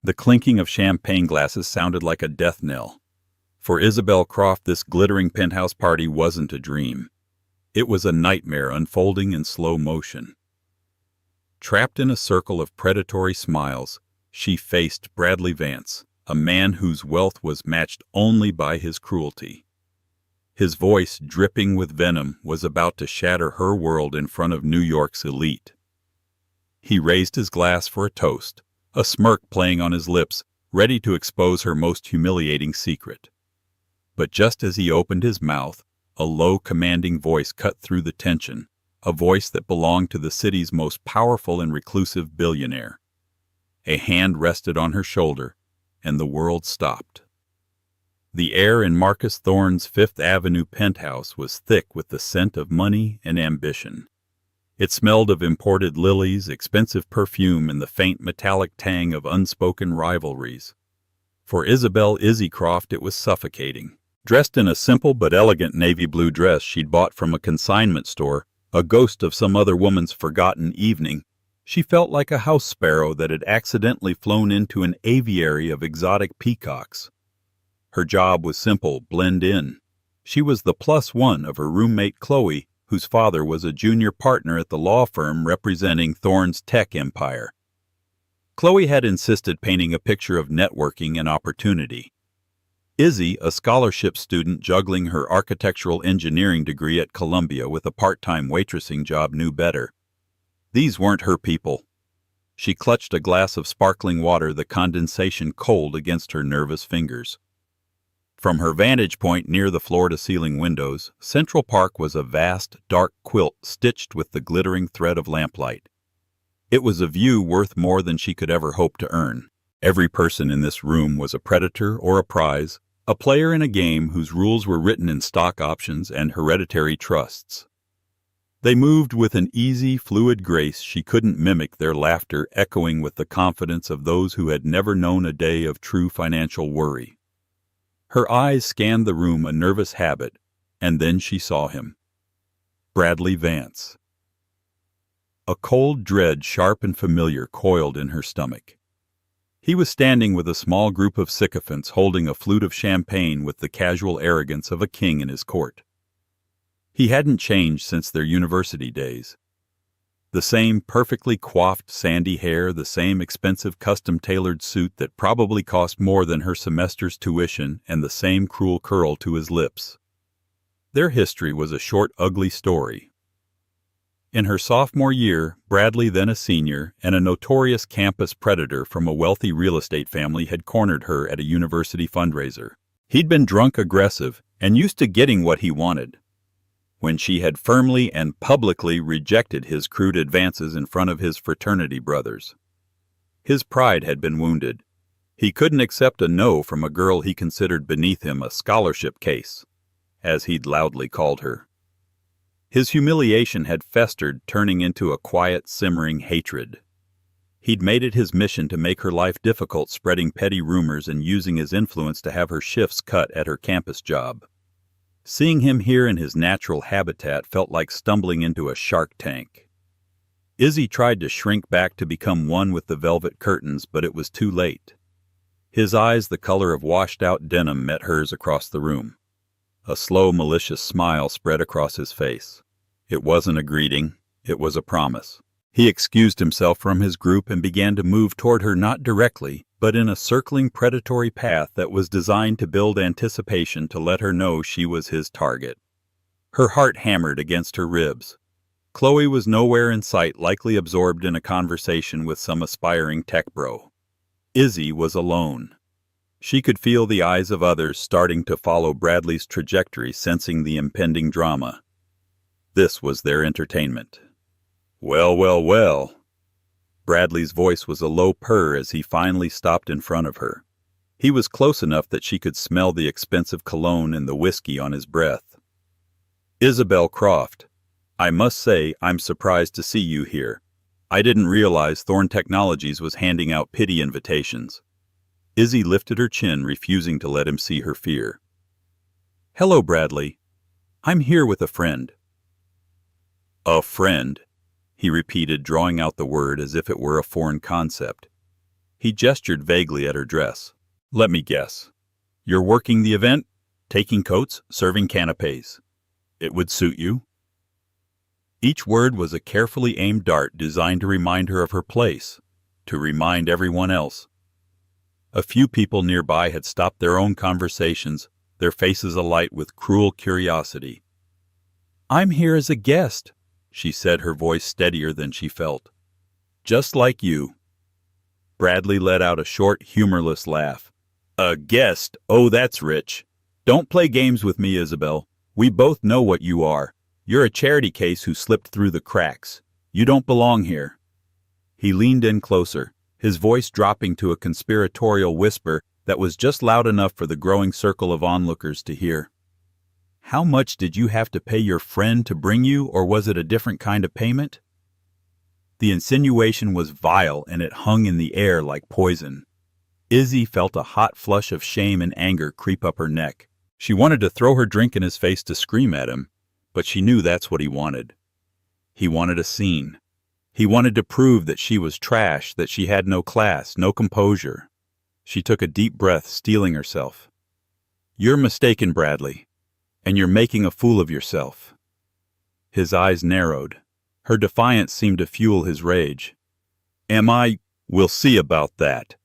The clinking of champagne glasses sounded like a death knell. For Isabel Croft, this glittering penthouse party wasn't a dream. It was a nightmare unfolding in slow motion. Trapped in a circle of predatory smiles, she faced Bradley Vance, a man whose wealth was matched only by his cruelty. His voice, dripping with venom, was about to shatter her world in front of New York's elite. He raised his glass for a toast, a smirk playing on his lips, ready to expose her most humiliating secret. But just as he opened his mouth, a low, commanding voice cut through the tension, a voice that belonged to the city's most powerful and reclusive billionaire. A hand rested on her shoulder, and the world stopped. The air in Marcus Thorne's Fifth Avenue penthouse was thick with the scent of money and ambition. It smelled of imported lilies, expensive perfume, and the faint metallic tang of unspoken rivalries. For Isabel "Izzy" Croft it was suffocating. Dressed in a simple but elegant navy blue dress she'd bought from a consignment store, a ghost of some other woman's forgotten evening, she felt like a house sparrow that had accidentally flown into an aviary of exotic peacocks. Her job was simple: blend in. She was the plus one of her roommate Chloe, whose father was a junior partner at the law firm representing Thorne's tech empire. Chloe had insisted painting a picture of networking and opportunity. Izzy, a scholarship student juggling her architectural engineering degree at Columbia with a part-time waitressing job, knew better. These weren't her people. She clutched a glass of sparkling water, the condensation cold against her nervous fingers. From her vantage point near the floor-to-ceiling windows, Central Park was a vast, dark quilt stitched with the glittering thread of lamplight. It was a view worth more than she could ever hope to earn. Every person in this room was a predator or a prize, a player in a game whose rules were written in stock options and hereditary trusts. They moved with an easy, fluid grace she couldn't mimic, their laughter echoing with the confidence of those who had never known a day of true financial worry. Her eyes scanned the room, a nervous habit, and then she saw him. Bradley Vance. A cold dread, sharp and familiar, coiled in her stomach. He was standing with a small group of sycophants, holding a flute of champagne with the casual arrogance of a king in his court. He hadn't changed since their university days. The same perfectly coiffed sandy hair, the same expensive custom-tailored suit that probably cost more than her semester's tuition, and the same cruel curl to his lips. Their history was a short, ugly story. In her sophomore year, Bradley, then a senior, and a notorious campus predator from a wealthy real estate family, had cornered her at a university fundraiser. He'd been drunk, aggressive, and used to getting what he wanted. When she had firmly and publicly rejected his crude advances in front of his fraternity brothers. His pride had been wounded. He couldn't accept a no from a girl he considered beneath him, a scholarship case, as he'd loudly called her. His humiliation had festered, turning into a quiet, simmering hatred. He'd made it his mission to make her life difficult, spreading petty rumors and using his influence to have her shifts cut at her campus job. Seeing him here in his natural habitat felt like stumbling into a shark tank. Izzy tried to shrink back to become one with the velvet curtains, but it was too late. His eyes, the color of washed-out denim, met hers across the room. A slow, malicious smile spread across his face. It wasn't a greeting, it was a promise. He excused himself from his group and began to move toward her, not directly, but in a circling predatory path that was designed to build anticipation, to let her know she was his target. Her heart hammered against her ribs. Chloe was nowhere in sight, likely absorbed in a conversation with some aspiring tech bro. Izzy was alone. She could feel the eyes of others starting to follow Bradley's trajectory, sensing the impending drama. This was their entertainment. Well, well, well. Bradley's voice was a low purr as he finally stopped in front of her. He was close enough that she could smell the expensive cologne and the whiskey on his breath. Isabel Croft, I must say I'm surprised to see you here. I didn't realize Thorne Technologies was handing out pity invitations. Izzy lifted her chin, refusing to let him see her fear. Hello, Bradley. I'm here with a friend. A friend, he repeated, drawing out the word as if it were a foreign concept. He gestured vaguely at her dress. "Let me guess. You're working the event? Taking coats, serving canapés. It would suit you." Each word was a carefully aimed dart designed to remind her of her place, to remind everyone else. A few people nearby had stopped their own conversations, their faces alight with cruel curiosity. "I'm here as a guest," she said, her voice steadier than she felt. "Just like you." Bradley let out a short, humorless laugh. "A guest? Oh, that's rich. Don't play games with me, Isabel. We both know what you are. You're a charity case who slipped through the cracks. You don't belong here." He leaned in closer, his voice dropping to a conspiratorial whisper that was just loud enough for the growing circle of onlookers to hear. "How much did you have to pay your friend to bring you, or was it a different kind of payment?" The insinuation was vile, and it hung in the air like poison. Izzy felt a hot flush of shame and anger creep up her neck. She wanted to throw her drink in his face to scream at him, but she knew that's what he wanted. He wanted a scene. He wanted to prove that she was trash, that she had no class, no composure. She took a deep breath, steeling herself. "You're mistaken, Bradley, and you're making a fool of yourself." His eyes narrowed. Her defiance seemed to fuel his rage. "Am I? We'll see about that."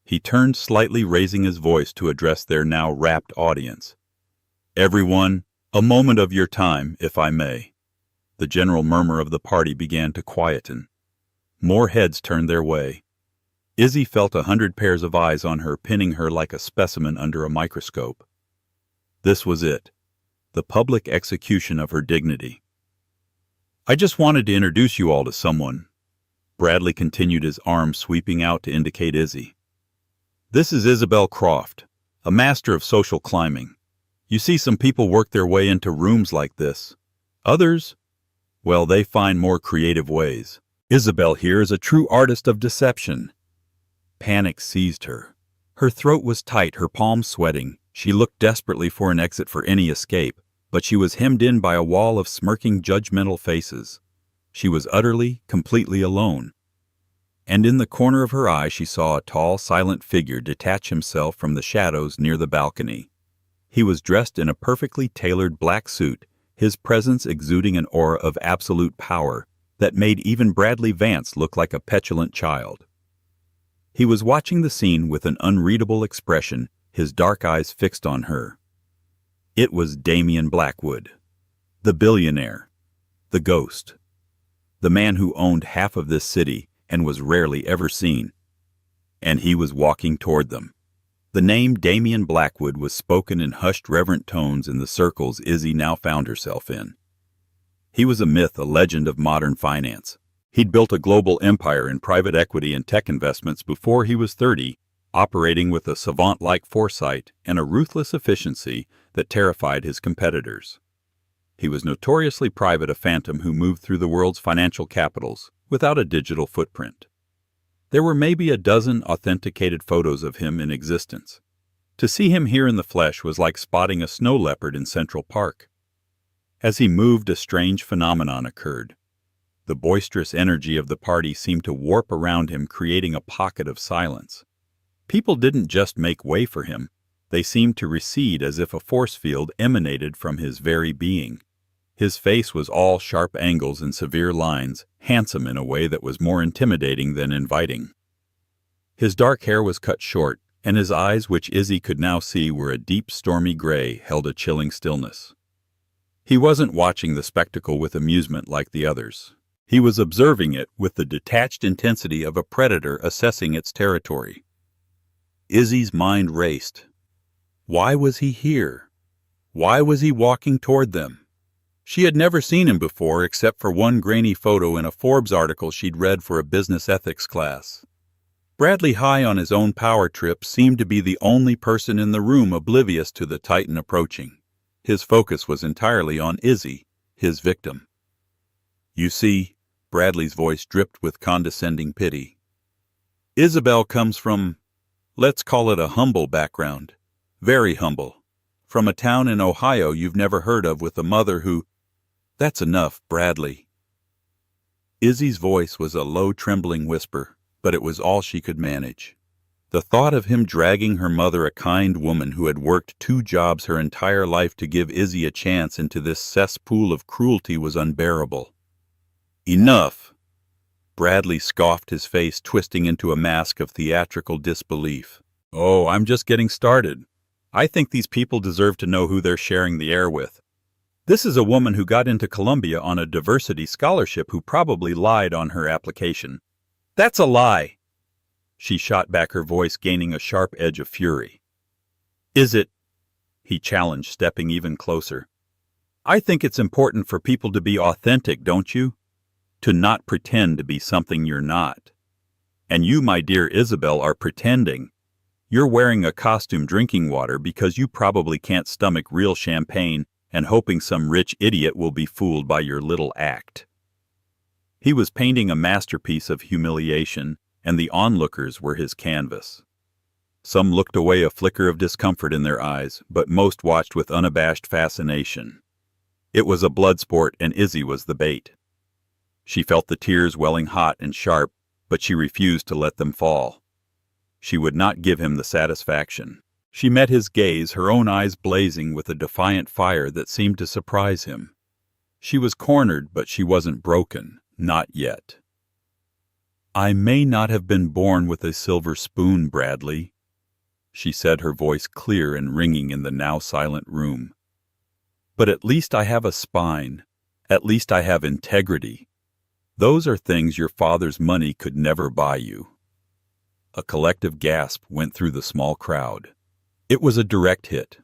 He turned slightly, raising his voice to address their now rapt audience. "Everyone, a moment of your time, if I may." The general murmur of the party began to quieten. More heads turned their way. Izzy felt 100 pairs of eyes on her, pinning her like a specimen under a microscope. This was it, the public execution of her dignity. "I just wanted to introduce you all to someone." Bradley continued, his arm sweeping out to indicate Izzy. "This is Isabel Croft, a master of social climbing. You see, some people work their way into rooms like this. Others, well, they find more creative ways. Isabel here is a true artist of deception." Panic seized her. Her throat was tight, her palms sweating. She looked desperately for an exit, for any escape, but she was hemmed in by a wall of smirking, judgmental faces. She was utterly, completely alone. And in the corner of her eye she saw a tall, silent figure detach himself from the shadows near the balcony. He was dressed in a perfectly tailored black suit, his presence exuding an aura of absolute power that made even Bradley Vance look like a petulant child. He was watching the scene with an unreadable expression, his dark eyes fixed on her. It was Damian Blackwood, the billionaire, the ghost, the man who owned half of this city and was rarely ever seen. And he was walking toward them. The name Damian Blackwood was spoken in hushed, reverent tones in the circles Izzy now found herself in. He was a myth, a legend of modern finance. He'd built a global empire in private equity and tech investments before he was 30, operating with a savant-like foresight and a ruthless efficiency that terrified his competitors. He was notoriously private, a phantom who moved through the world's financial capitals without a digital footprint. There were maybe a dozen authenticated photos of him in existence. To see him here in the flesh was like spotting a snow leopard in Central Park. As he moved, a strange phenomenon occurred. The boisterous energy of the party seemed to warp around him, creating a pocket of silence. People didn't just make way for him. They seemed to recede as if a force field emanated from his very being. His face was all sharp angles and severe lines, handsome in a way that was more intimidating than inviting. His dark hair was cut short, and his eyes, which Izzy could now see were a deep stormy gray, held a chilling stillness. He wasn't watching the spectacle with amusement like the others. He was observing it with the detached intensity of a predator assessing its territory. Izzy's mind raced. Why was he here? Why was he walking toward them? She had never seen him before except for one grainy photo in a Forbes article she'd read for a business ethics class. Bradley, high on his own power trip, seemed to be the only person in the room oblivious to the Titan approaching. His focus was entirely on Izzy, his victim. "You see," Bradley's voice dripped with condescending pity, "Isabel comes from, let's call it a humble background. Very humble. From a town in Ohio you've never heard of, with a mother who—" "That's enough, Bradley." Izzy's voice was a low, trembling whisper, but it was all she could manage. The thought of him dragging her mother, a kind woman who had worked 2 jobs her entire life to give Izzy a chance, into this cesspool of cruelty was unbearable. "Enough!" Bradley scoffed, his face twisting into a mask of theatrical disbelief. "Oh, I'm just getting started. I think these people deserve to know who they're sharing the air with. This is a woman who got into Columbia on a diversity scholarship who probably lied on her application." "That's a lie!" She shot back, her voice gaining a sharp edge of fury. "Is it?" he challenged, stepping even closer. "I think it's important for people to be authentic, don't you? To not pretend to be something you're not. And you, my dear Isabel, are pretending. You're wearing a costume, drinking water because you probably can't stomach real champagne, and hoping some rich idiot will be fooled by your little act." He was painting a masterpiece of humiliation, and the onlookers were his canvas. Some looked away, a flicker of discomfort in their eyes, but most watched with unabashed fascination. It was a blood sport, and Izzy was the bait. She felt the tears welling hot and sharp, but she refused to let them fall. She would not give him the satisfaction. She met his gaze, her own eyes blazing with a defiant fire that seemed to surprise him. She was cornered, but she wasn't broken, not yet. "I may not have been born with a silver spoon, Bradley," she said, her voice clear and ringing in the now silent room. "But at least I have a spine. At least I have integrity. Those are things your father's money could never buy you." A collective gasp went through the small crowd. It was a direct hit.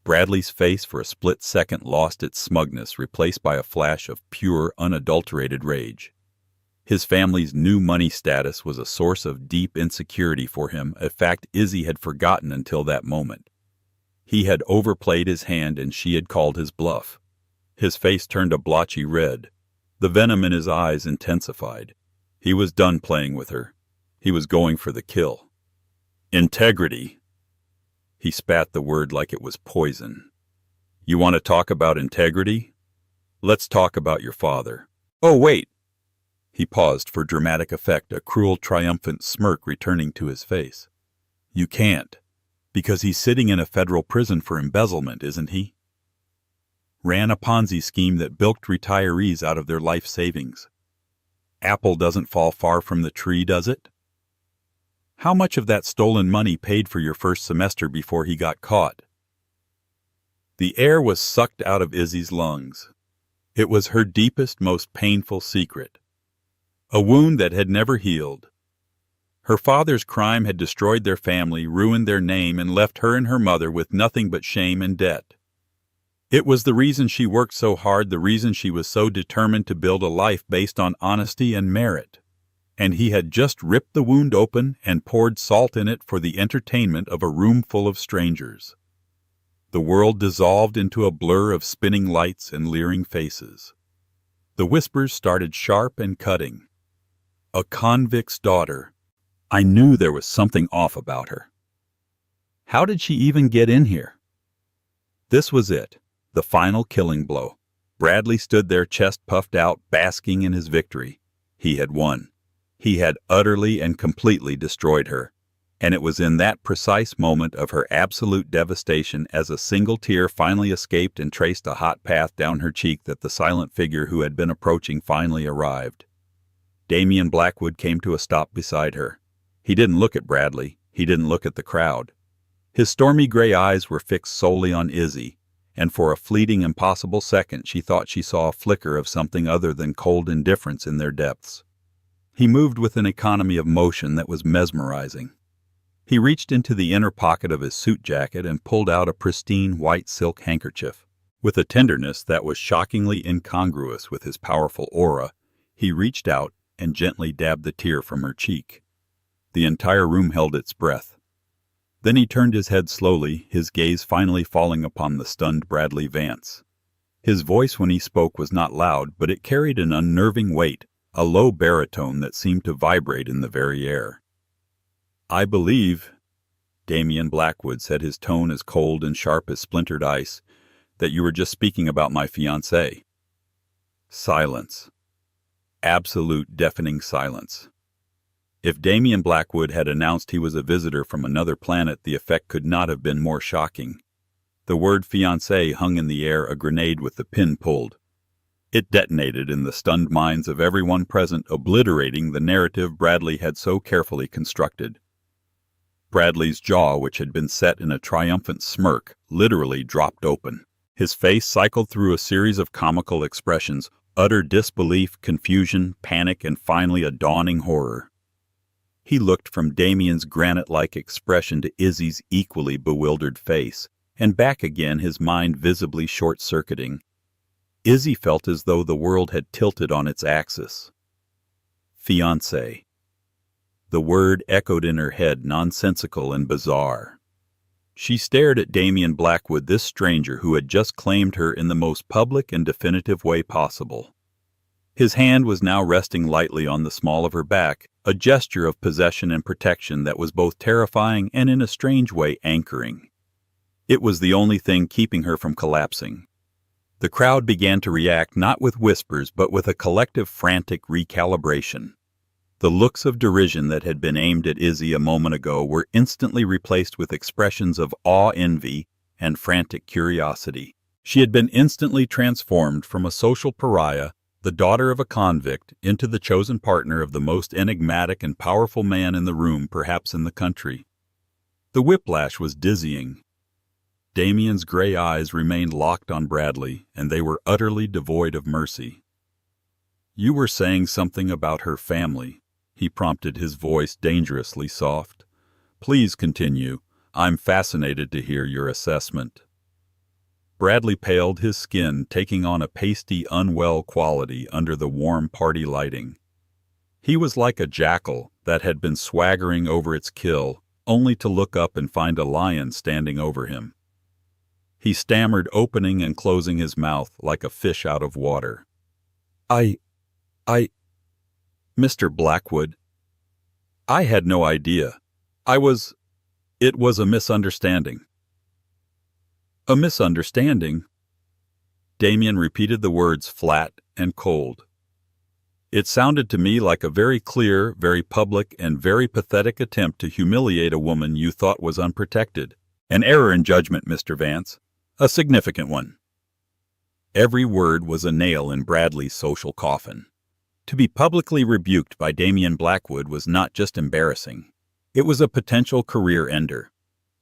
Bradley's face for a split second lost its smugness, replaced by a flash of pure, unadulterated rage. His family's new money status was a source of deep insecurity for him, a fact Izzy had forgotten until that moment. He had overplayed his hand, and she had called his bluff. His face turned a blotchy red. The venom in his eyes intensified. He was done playing with her. He was going for the kill. "Integrity." He spat the word like it was poison. "You want to talk about integrity? Let's talk about your father." "Oh, wait." He paused for dramatic effect, a cruel, triumphant smirk returning to his face. "You can't, because he's sitting in a federal prison for embezzlement, isn't he? Ran a Ponzi scheme that bilked retirees out of their life savings. Apple doesn't fall far from the tree, does it? How much of that stolen money paid for your first semester before he got caught?" The air was sucked out of Izzy's lungs. It was her deepest, most painful secret. A wound that had never healed. Her father's crime had destroyed their family, ruined their name, and left her and her mother with nothing but shame and debt. It was the reason she worked so hard, the reason she was so determined to build a life based on honesty and merit. And he had just ripped the wound open and poured salt in it for the entertainment of a room full of strangers. The world dissolved into a blur of spinning lights and leering faces. The whispers started sharp and cutting. A convict's daughter. I knew there was something off about her. How did she even get in here? This was it, the final killing blow. Bradley stood there, chest puffed out, basking in his victory. He had won. He had utterly and completely destroyed her. And it was in that precise moment of her absolute devastation, as a single tear finally escaped and traced a hot path down her cheek, that the silent figure who had been approaching finally arrived. Damian Blackwood came to a stop beside her. He didn't look at Bradley. He didn't look at the crowd. His stormy gray eyes were fixed solely on Izzy, and for a fleeting, impossible second she thought she saw a flicker of something other than cold indifference in their depths. He moved with an economy of motion that was mesmerizing. He reached into the inner pocket of his suit jacket and pulled out a pristine white silk handkerchief. With a tenderness that was shockingly incongruous with his powerful aura, he reached out and gently dabbed the tear from her cheek. The entire room held its breath. Then he turned his head slowly, his gaze finally falling upon the stunned Bradley Vance. His voice when he spoke was not loud, but it carried an unnerving weight, a low baritone that seemed to vibrate in the very air. "I believe," Damian Blackwood said, his tone as cold and sharp as splintered ice, "that you were just speaking about my fiancée." Silence. Absolute deafening silence. If Damian Blackwood had announced he was a visitor from another planet, the effect could not have been more shocking. The word fiancé hung in the air, a grenade with the pin pulled. It detonated in the stunned minds of everyone present, obliterating the narrative Bradley had so carefully constructed. Bradley's jaw, which had been set in a triumphant smirk, literally dropped open. His face cycled through a series of comical expressions: utter disbelief, confusion, panic, and finally a dawning horror. He looked from Damian's granite-like expression to Izzy's equally bewildered face, and back again, his mind visibly short-circuiting. Izzy felt as though the world had tilted on its axis. Fiancé. The word echoed in her head, nonsensical and bizarre. She stared at Damian Blackwood, this stranger who had just claimed her in the most public and definitive way possible. His hand was now resting lightly on the small of her back, a gesture of possession and protection that was both terrifying and in a strange way anchoring. It was the only thing keeping her from collapsing. The crowd began to react not with whispers but with a collective frantic recalibration. The looks of derision that had been aimed at Izzy a moment ago were instantly replaced with expressions of awe, envy, and frantic curiosity. She had been instantly transformed from a social pariah, the daughter of a convict, into the chosen partner of the most enigmatic and powerful man in the room, perhaps in the country. The whiplash was dizzying. Damian's gray eyes remained locked on Bradley, and they were utterly devoid of mercy. "You were saying something about her family," he prompted, his voice dangerously soft. "Please continue. I'm fascinated to hear your assessment." Bradley paled, his skin taking on a pasty, unwell quality under the warm party lighting. He was like a jackal that had been swaggering over its kill, only to look up and find a lion standing over him. He stammered, opening and closing his mouth like a fish out of water. I... Mr. Blackwood, I had no idea. It was a misunderstanding." "A misunderstanding?" Damian repeated the words flat and cold. "It sounded to me like a very clear, very public, and very pathetic attempt to humiliate a woman you thought was unprotected. An error in judgment, Mr. Vance. A significant one." Every word was a nail in Bradley's social coffin. To be publicly rebuked by Damian Blackwood was not just embarrassing. It was a potential career ender.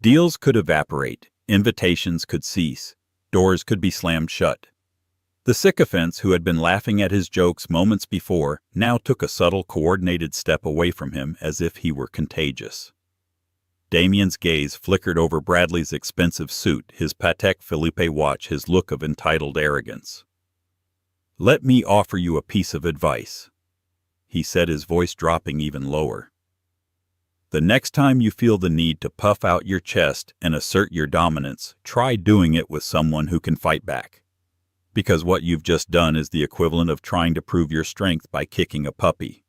Deals could evaporate, invitations could cease, doors could be slammed shut. The sycophants who had been laughing at his jokes moments before now took a subtle, coordinated step away from him as if he were contagious. Damian's gaze flickered over Bradley's expensive suit, his Patek Philippe watch, his look of entitled arrogance. "Let me offer you a piece of advice," he said, his voice dropping even lower. "The next time you feel the need to puff out your chest and assert your dominance, try doing it with someone who can fight back. Because what you've just done is the equivalent of trying to prove your strength by kicking a puppy.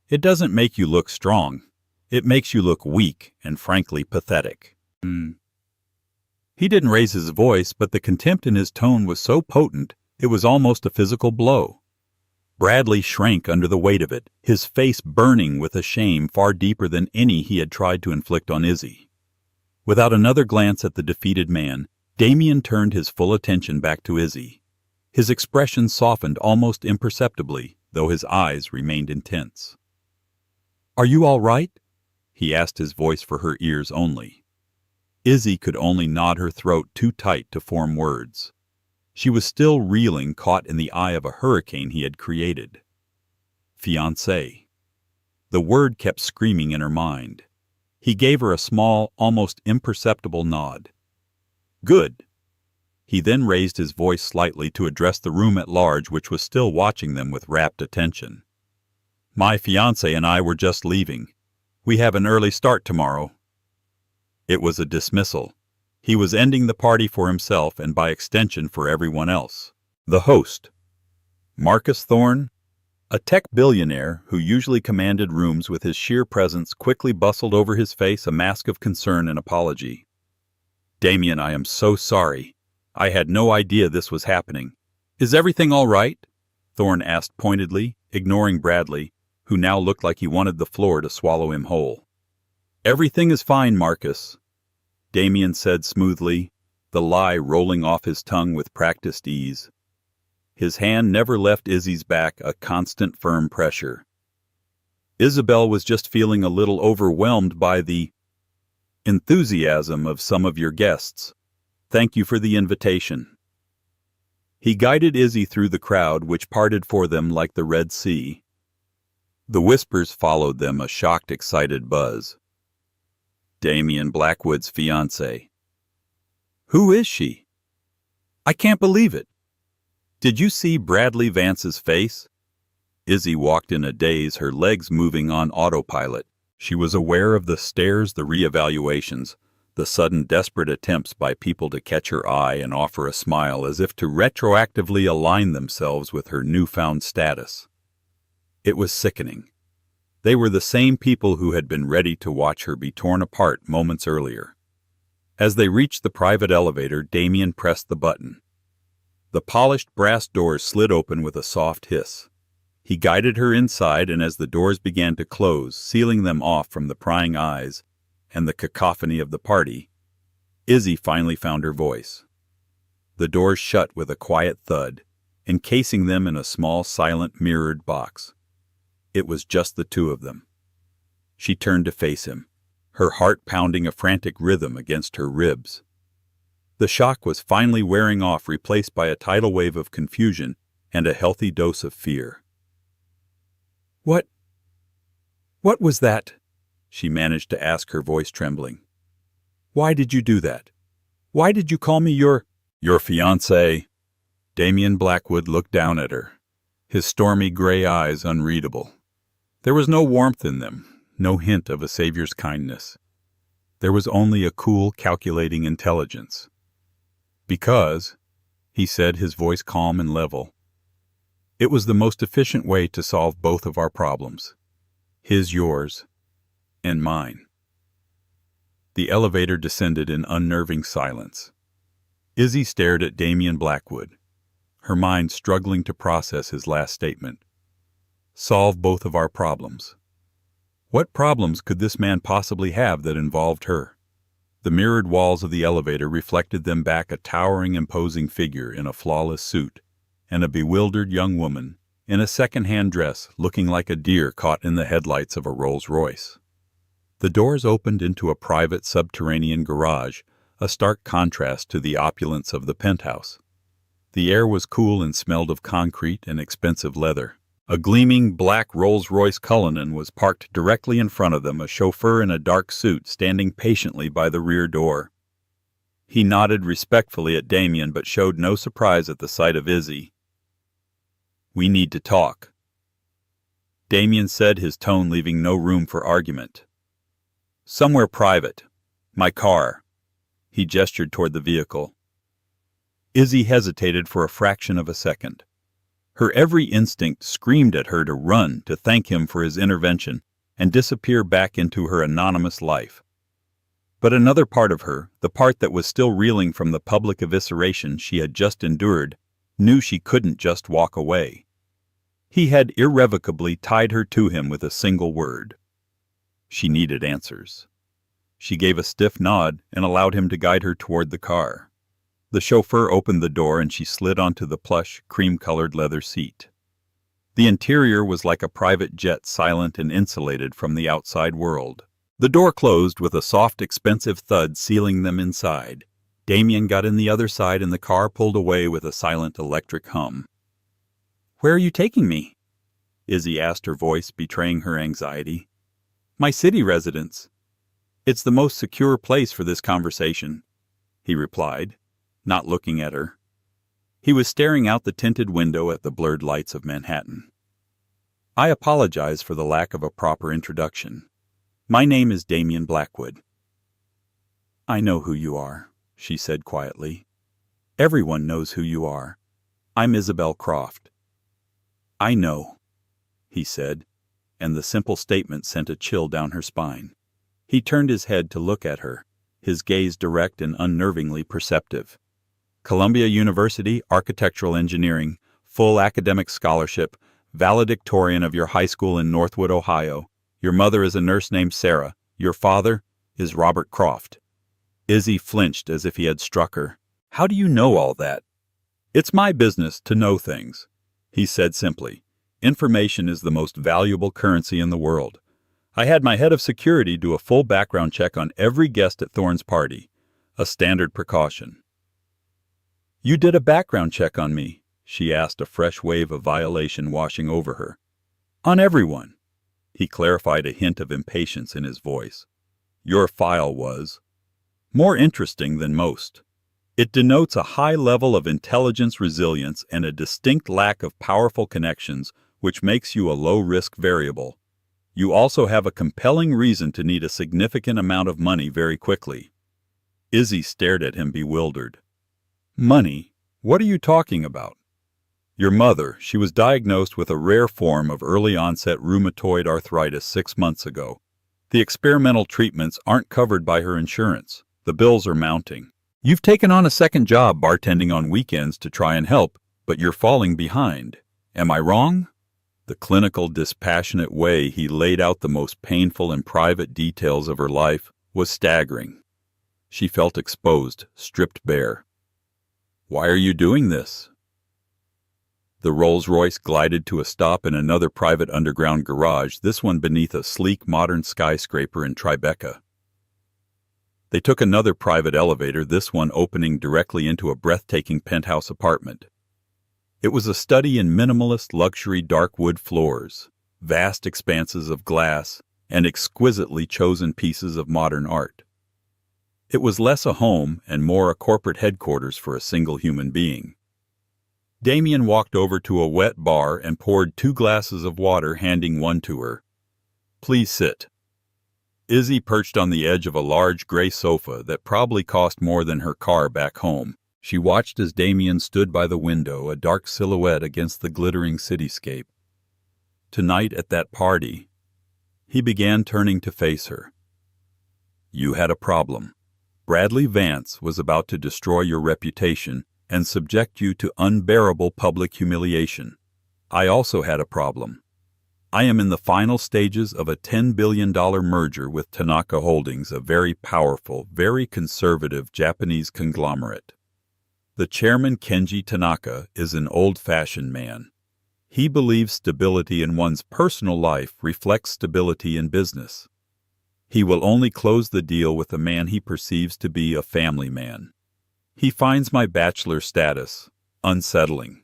It doesn't make you look strong. It makes you look weak and frankly pathetic." He didn't raise his voice, but the contempt in his tone was so potent it was almost a physical blow. Bradley shrank under the weight of it, his face burning with a shame far deeper than any he had tried to inflict on Izzy. Without another glance at the defeated man, Damian turned his full attention back to Izzy. His expression softened almost imperceptibly, though his eyes remained intense. "Are you all right?" he asked, his voice for her ears only. Izzy could only nod, her throat too tight to form words. She was still reeling, caught in the eye of a hurricane he had created. Fiancé. The word kept screaming in her mind. He gave her a small, almost imperceptible nod. "Good." He then raised his voice slightly to address the room at large, which was still watching them with rapt attention. "My fiancé and I were just leaving. We have an early start tomorrow." It was a dismissal. He was ending the party for himself and by extension for everyone else. The host, Marcus Thorne, a tech billionaire who usually commanded rooms with his sheer presence, quickly bustled over his face a mask of concern and apology. "Damian, I am so sorry. I had no idea this was happening. Is everything all right?" Thorne asked pointedly, ignoring Bradley, who now looked like he wanted the floor to swallow him whole. "Everything is fine, Marcus," Damien said smoothly, the lie rolling off his tongue with practiced ease. His hand never left Izzy's back, a constant firm pressure. "Isabel was just feeling a little overwhelmed by the enthusiasm of some of your guests. Thank you for the invitation." He guided Izzy through the crowd, which parted for them like the Red Sea. The whispers followed them, a shocked, excited buzz. "Damien Blackwood's fiancée." "Who is she? I can't believe it. Did you see Bradley Vance's face?" Izzy walked in a daze, her legs moving on autopilot. She was aware of the stares, the reevaluations, the sudden desperate attempts by people to catch her eye and offer a smile as if to retroactively align themselves with her newfound status. It was sickening. They were the same people who had been ready to watch her be torn apart moments earlier. As they reached the private elevator, Damien pressed the button. The polished brass doors slid open with a soft hiss. He guided her inside, and as the doors began to close, sealing them off from the prying eyes and the cacophony of the party, Izzy finally found her voice. The doors shut with a quiet thud, encasing them in a small, silent, mirrored box. It was just the two of them. She turned to face him, her heart pounding a frantic rhythm against her ribs. The shock was finally wearing off, replaced by a tidal wave of confusion and a healthy dose of fear. What was that?" she managed to ask, her voice trembling. "Why did you do that? Why did you call me your fiancé?" Damien Blackwood looked down at her, his stormy gray eyes unreadable. There was no warmth in them, no hint of a savior's kindness. There was only a cool, calculating intelligence. "Because," he said, his voice calm and level, "it was the most efficient way to solve both of our problems. His, yours, and mine." The elevator descended in unnerving silence. Izzy stared at Damien Blackwood, her mind struggling to process his last statement. Solve both of our problems. What problems could this man possibly have that involved her? The mirrored walls of the elevator reflected them back, a towering, imposing figure in a flawless suit, and a bewildered young woman in a second-hand dress looking like a deer caught in the headlights of a Rolls-Royce. The doors opened into a private subterranean garage, a stark contrast to the opulence of the penthouse. The air was cool and smelled of concrete and expensive leather. A gleaming black Rolls-Royce Cullinan was parked directly in front of them, a chauffeur in a dark suit standing patiently by the rear door. He nodded respectfully at Damien, but showed no surprise at the sight of Izzy. "We need to talk," Damien said, his tone leaving no room for argument. "Somewhere private. My car." He gestured toward the vehicle. Izzy hesitated for a fraction of a second. Her every instinct screamed at her to run, to thank him for his intervention, and disappear back into her anonymous life. But another part of her, the part that was still reeling from the public evisceration she had just endured, knew she couldn't just walk away. He had irrevocably tied her to him with a single word. She needed answers. She gave a stiff nod and allowed him to guide her toward the car. The chauffeur opened the door and she slid onto the plush, cream-colored leather seat. The interior was like a private jet, silent and insulated from the outside world. The door closed with a soft, expensive thud, sealing them inside. Damien got in the other side and the car pulled away with a silent electric hum. "Where are you taking me?" Izzy asked, her voice betraying her anxiety. "My city residence. It's the most secure place for this conversation," he replied, not looking at her. He was staring out the tinted window at the blurred lights of Manhattan. "I apologize for the lack of a proper introduction. My name is Damien Blackwood." "I know who you are," she said quietly. "Everyone knows who you are. I'm Isabel Croft." "I know," he said, and the simple statement sent a chill down her spine. He turned his head to look at her, his gaze direct and unnervingly perceptive. Columbia University, architectural engineering, full academic scholarship, valedictorian of your high school in Northwood, Ohio. Your mother is a nurse named Sarah. Your father is Robert Croft. Izzy flinched as if he had struck her. How do you know all that? It's my business to know things, he said simply. Information is the most valuable currency in the world. I had my head of security do a full background check on every guest at Thorne's party, a standard precaution. You did a background check on me, she asked, a fresh wave of violation washing over her. On everyone, he clarified, a hint of impatience in his voice. Your file was more interesting than most. It denotes a high level of intelligence resilience and a distinct lack of powerful connections, which makes you a low-risk variable. You also have a compelling reason to need a significant amount of money very quickly. Izzy stared at him bewildered. Money? What are you talking about? Your mother, she was diagnosed with a rare form of early-onset rheumatoid arthritis 6 months ago. The experimental treatments aren't covered by her insurance. The bills are mounting. You've taken on a second job bartending on weekends to try and help, but you're falling behind. Am I wrong? The clinical, dispassionate way he laid out the most painful and private details of her life was staggering. She felt exposed, stripped bare. Why are you doing this? The Rolls-Royce glided to a stop in another private underground garage, this one beneath a sleek modern skyscraper in Tribeca. They took another private elevator, this one opening directly into a breathtaking penthouse apartment. It was a study in minimalist luxury dark wood floors, vast expanses of glass, and exquisitely chosen pieces of modern art. It was less a home and more a corporate headquarters for a single human being. Damien walked over to a wet bar and poured 2 glasses of water, handing one to her. Please sit. Izzy perched on the edge of a large gray sofa that probably cost more than her car back home. She watched as Damien stood by the window, a dark silhouette against the glittering cityscape. Tonight at that party, he began turning to face her. You had a problem. Bradley Vance was about to destroy your reputation and subject you to unbearable public humiliation. I also had a problem. I am in the final stages of a $10 billion merger with Tanaka Holdings, a very powerful, very conservative Japanese conglomerate. The chairman, Kenji Tanaka, is an old-fashioned man. He believes stability in one's personal life reflects stability in business. He will only close the deal with a man he perceives to be a family man. He finds my bachelor status unsettling.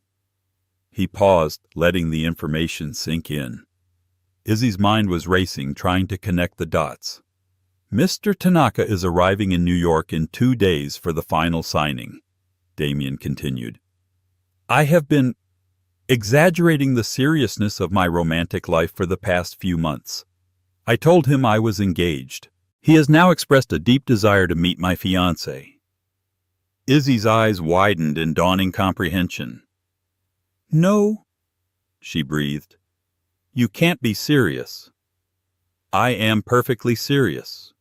He paused, letting the information sink in. Izzy's mind was racing, trying to connect the dots. Mr. Tanaka is arriving in New York in 2 days for the final signing, Damien continued. I have been exaggerating the seriousness of my romantic life for the past few months. I told him I was engaged. He has now expressed a deep desire to meet my fiancée. Izzy's eyes widened in dawning comprehension. No, she breathed. You can't be serious. I am perfectly serious,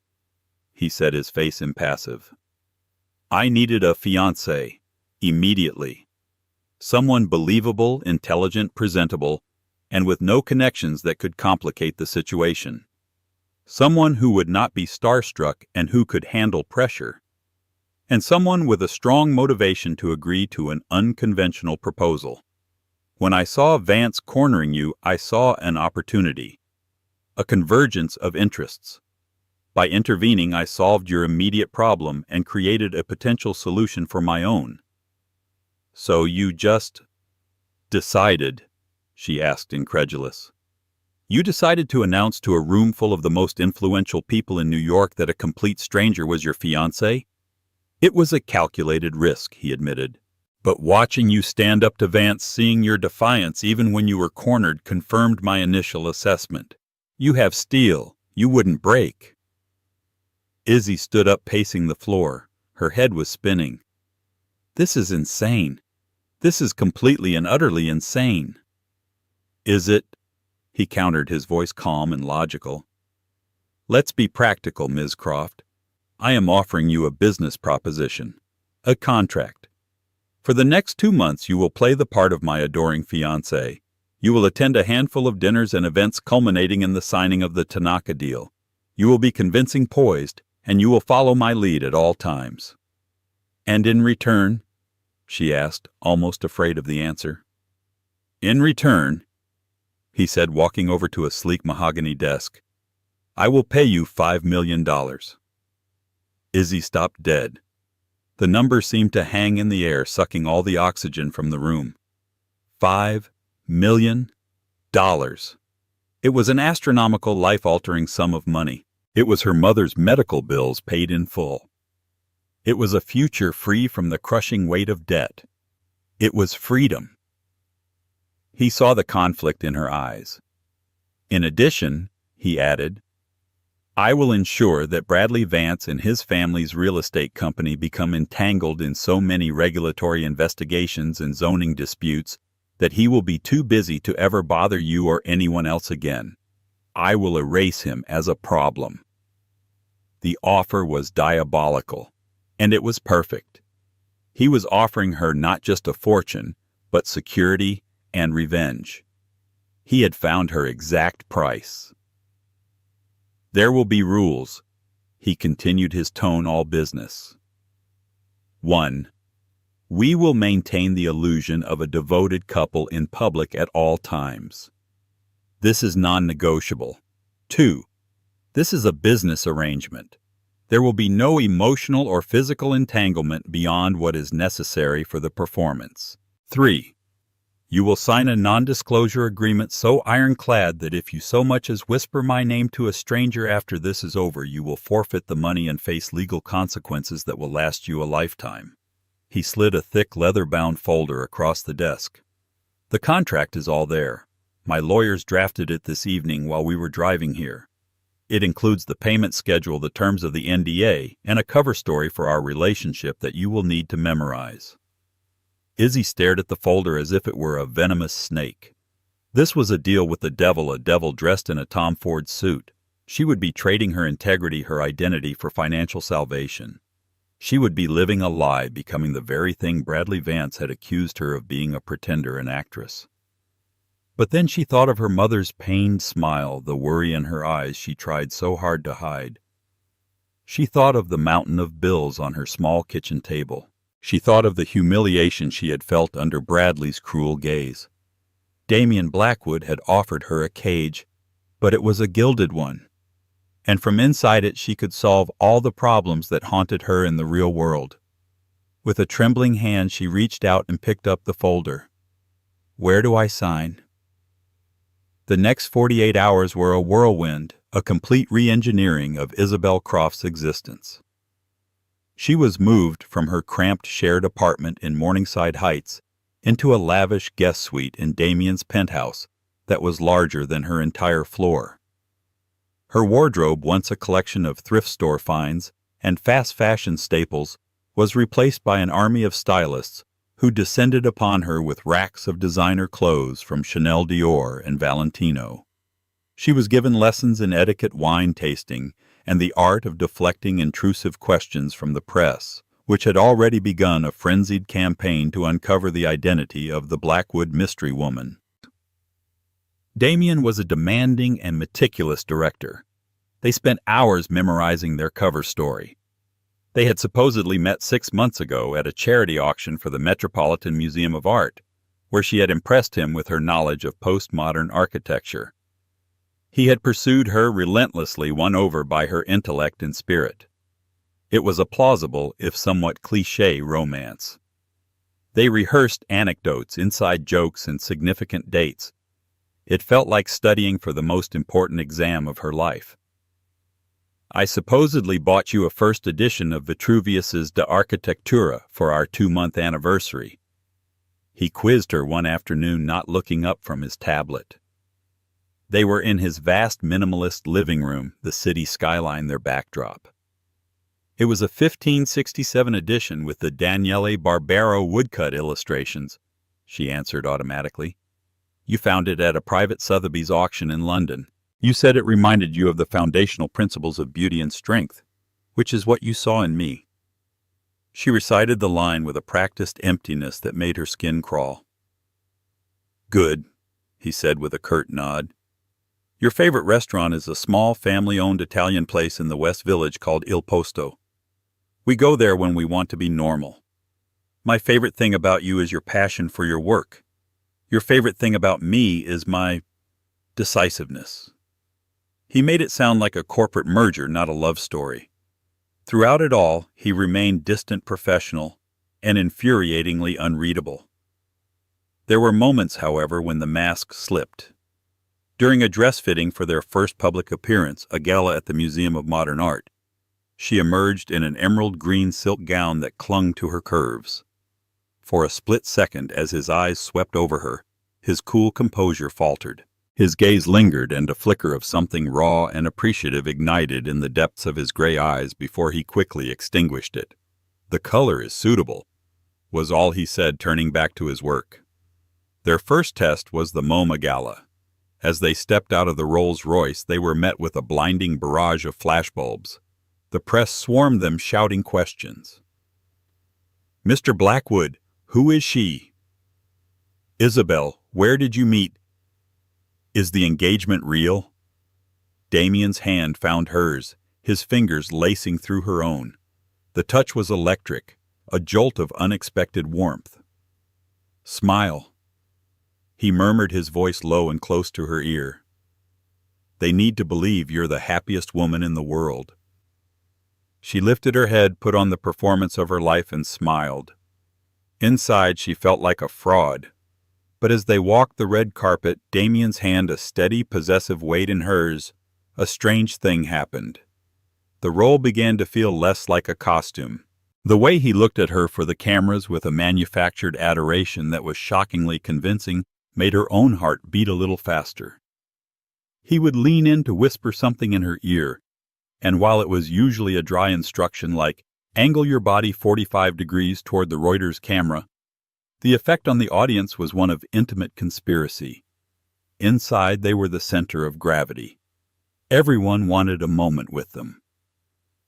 he said, his face impassive. I needed a fiancée, immediately. Someone believable, intelligent, presentable, and with no connections that could complicate the situation. Someone who would not be starstruck and who could handle pressure. And someone with a strong motivation to agree to an unconventional proposal. When I saw Vance cornering you, I saw an opportunity, a convergence of interests. By intervening, I solved your immediate problem and created a potential solution for my own. So you just decided, she asked, incredulous. You decided to announce to a room full of the most influential people in New York that a complete stranger was your fiancé? It was a calculated risk, he admitted. But watching you stand up to Vance, seeing your defiance even when you were cornered, confirmed my initial assessment. You have steel. You wouldn't break. Izzy stood up, pacing the floor. Her head was spinning. This is insane. This is completely and utterly insane. Is it? He countered, his voice calm and logical. Let's be practical, Ms. Croft. I am offering you a business proposition, a contract. For the next 2 months you will play the part of my adoring fiancé. You will attend a handful of dinners and events culminating in the signing of the Tanaka deal. You will be convincing, poised, and you will follow my lead at all times." "And in return?" she asked, almost afraid of the answer. "In return," he said, walking over to a sleek mahogany desk, "I will pay you $5 million. Izzy stopped dead. The number seemed to hang in the air, sucking all the oxygen from the room. $5 million. It was an astronomical, life-altering sum of money. It was her mother's medical bills paid in full. It was a future free from the crushing weight of debt. It was freedom. He saw the conflict in her eyes. "In addition," he added, "I will ensure that Bradley Vance and his family's real estate company become entangled in so many regulatory investigations and zoning disputes that he will be too busy to ever bother you or anyone else again. I will erase him as a problem." The offer was diabolical, and it was perfect. He was offering her not just a fortune, but security and revenge. He had found her exact price. "There will be rules," he continued, his tone all business. 1. We will maintain the illusion of a devoted couple in public at all times. This is non-negotiable. 2. This is a business arrangement. There will be no emotional or physical entanglement beyond what is necessary for the performance. 3. You will sign a non-disclosure agreement so ironclad that if you so much as whisper my name to a stranger after this is over, you will forfeit the money and face legal consequences that will last you a lifetime. He slid a thick leather-bound folder across the desk. "The contract is all there. My lawyers drafted it this evening while we were driving here. It includes the payment schedule, the terms of the NDA, and a cover story for our relationship that you will need to memorize." Izzy stared at the folder as if it were a venomous snake. This was a deal with the devil, a devil dressed in a Tom Ford suit. She would be trading her integrity, her identity, for financial salvation. She would be living a lie, becoming the very thing Bradley Vance had accused her of being, a pretender, an actress. But then she thought of her mother's pained smile, the worry in her eyes she tried so hard to hide. She thought of the mountain of bills on her small kitchen table. She thought of the humiliation she had felt under Bradley's cruel gaze. Damian Blackwood had offered her a cage, but it was a gilded one, and from inside it she could solve all the problems that haunted her in the real world. With a trembling hand she reached out and picked up the folder. "Where do I sign?" The next 48 hours were a whirlwind, a complete re-engineering of Isabel Croft's existence. She was moved from her cramped shared apartment in Morningside Heights into a lavish guest suite in Damian's penthouse that was larger than her entire floor. Her wardrobe, once a collection of thrift store finds and fast fashion staples, was replaced by an army of stylists who descended upon her with racks of designer clothes from Chanel, Dior, and Valentino. She was given lessons in etiquette, wine tasting, and the art of deflecting intrusive questions from the press, which had already begun a frenzied campaign to uncover the identity of the Blackwood mystery woman. Damian was a demanding and meticulous director. They spent hours memorizing their cover story. They had supposedly met 6 months ago at a charity auction for the Metropolitan Museum of Art, where she had impressed him with her knowledge of postmodern architecture. He had pursued her relentlessly, won over by her intellect and spirit. It was a plausible, if somewhat cliché, romance. They rehearsed anecdotes, inside jokes, and significant dates. It felt like studying for the most important exam of her life. "I supposedly bought you a first edition of Vitruvius's De Architectura for our 2-month anniversary." He quizzed her one afternoon, not looking up from his tablet. They were in his vast minimalist living room, the city skyline their backdrop. It was a 1567 edition with the Daniele Barbero woodcut illustrations, she answered automatically. "You found it at a private Sotheby's auction in London. You said it reminded you of the foundational principles of beauty and strength, which is what you saw in me." She recited the line with a practiced emptiness that made her skin crawl. "Good. he said with a curt nod. Your favorite restaurant is a small, family-owned Italian place in the West Village called Il Posto. We go there when we want to be normal. My favorite thing about you is your passion for your work. Your favorite thing about me is my decisiveness. He made it sound like a corporate merger, not a love story. Throughout it all, he remained distant professional and infuriatingly unreadable. There were moments, however, when the mask slipped. During a dress fitting for their first public appearance, a gala at the Museum of Modern Art, she emerged in an emerald green silk gown that clung to her curves. For a split second, as his eyes swept over her, his cool composure faltered. His gaze lingered, and a flicker of something raw and appreciative ignited in the depths of his gray eyes before he quickly extinguished it. The color is suitable, was all he said, turning back to his work. Their first test was the MoMA Gala. As they stepped out of the Rolls-Royce, they were met with a blinding barrage of flashbulbs. The press swarmed them, shouting questions. Mr. Blackwood, who is she? Isabel, where did you meet? Is the engagement real? Damien's hand found hers, his fingers lacing through her own. The touch was electric, a jolt of unexpected warmth. Smile. He murmured, his voice low and close to her ear. They need to believe you're the happiest woman in the world. She lifted her head, put on the performance of her life, and smiled. Inside, she felt like a fraud. But as they walked the red carpet, Damien's hand a steady, possessive weight in hers, a strange thing happened. The role began to feel less like a costume. The way he looked at her for the cameras with a manufactured adoration that was shockingly convincing made her own heart beat a little faster. He would lean in to whisper something in her ear, and while it was usually a dry instruction like, angle your body 45 degrees toward the Reuters camera, the effect on the audience was one of intimate conspiracy. Inside, they were the center of gravity. Everyone wanted a moment with them.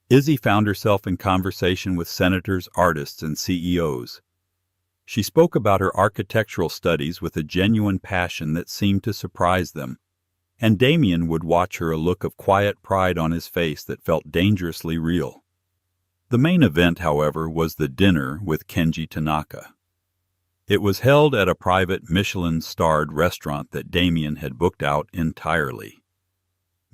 Izzy found herself in conversation with senators, artists, and CEOs. She spoke about her architectural studies with a genuine passion that seemed to surprise them, and Damien would watch her, a look of quiet pride on his face that felt dangerously real. The main event, however, was the dinner with Kenji Tanaka. It was held at a private Michelin-starred restaurant that Damien had booked out entirely.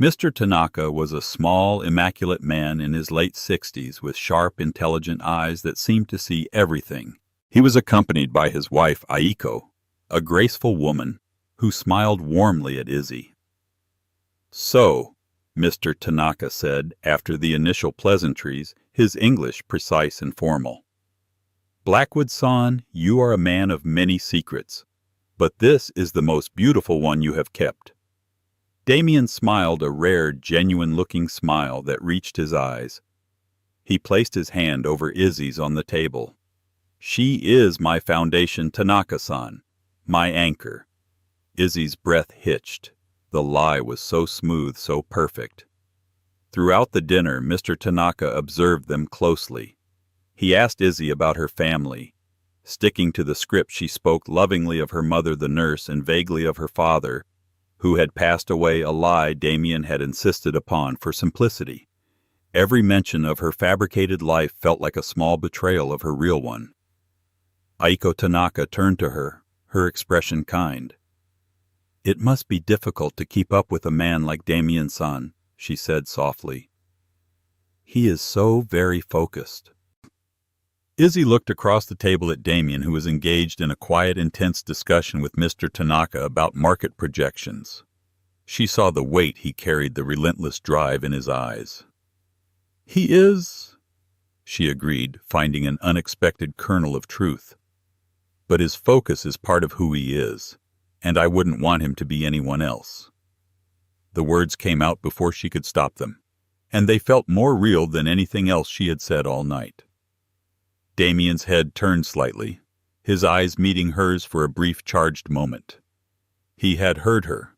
Mr. Tanaka was a small, immaculate man in his late 60s with sharp, intelligent eyes that seemed to see everything. He was accompanied by his wife, Aiko, a graceful woman who smiled warmly at Izzy. So, Mr. Tanaka said, after the initial pleasantries, his English precise and formal. Blackwood-san, you are a man of many secrets, but this is the most beautiful one you have kept. Damien smiled, a rare, genuine-looking smile that reached his eyes. He placed his hand over Izzy's on the table. She is my foundation, Tanaka-san, my anchor. Izzy's breath hitched. The lie was so smooth, so perfect. Throughout the dinner, Mr. Tanaka observed them closely. He asked Izzy about her family. Sticking to the script, she spoke lovingly of her mother, the nurse, and vaguely of her father, who had passed away, a lie Damien had insisted upon for simplicity. Every mention of her fabricated life felt like a small betrayal of her real one. Aiko Tanaka turned to her, her expression kind. It must be difficult to keep up with a man like Damien-san, she said softly. He is so very focused. Izzy looked across the table at Damien, who was engaged in a quiet, intense discussion with Mr. Tanaka about market projections. She saw the weight he carried, the relentless drive in his eyes. He is, she agreed, finding an unexpected kernel of truth. But his focus is part of who he is, and I wouldn't want him to be anyone else. The words came out before she could stop them, and they felt more real than anything else she had said all night. Damien's head turned slightly, his eyes meeting hers for a brief charged moment. He had heard her.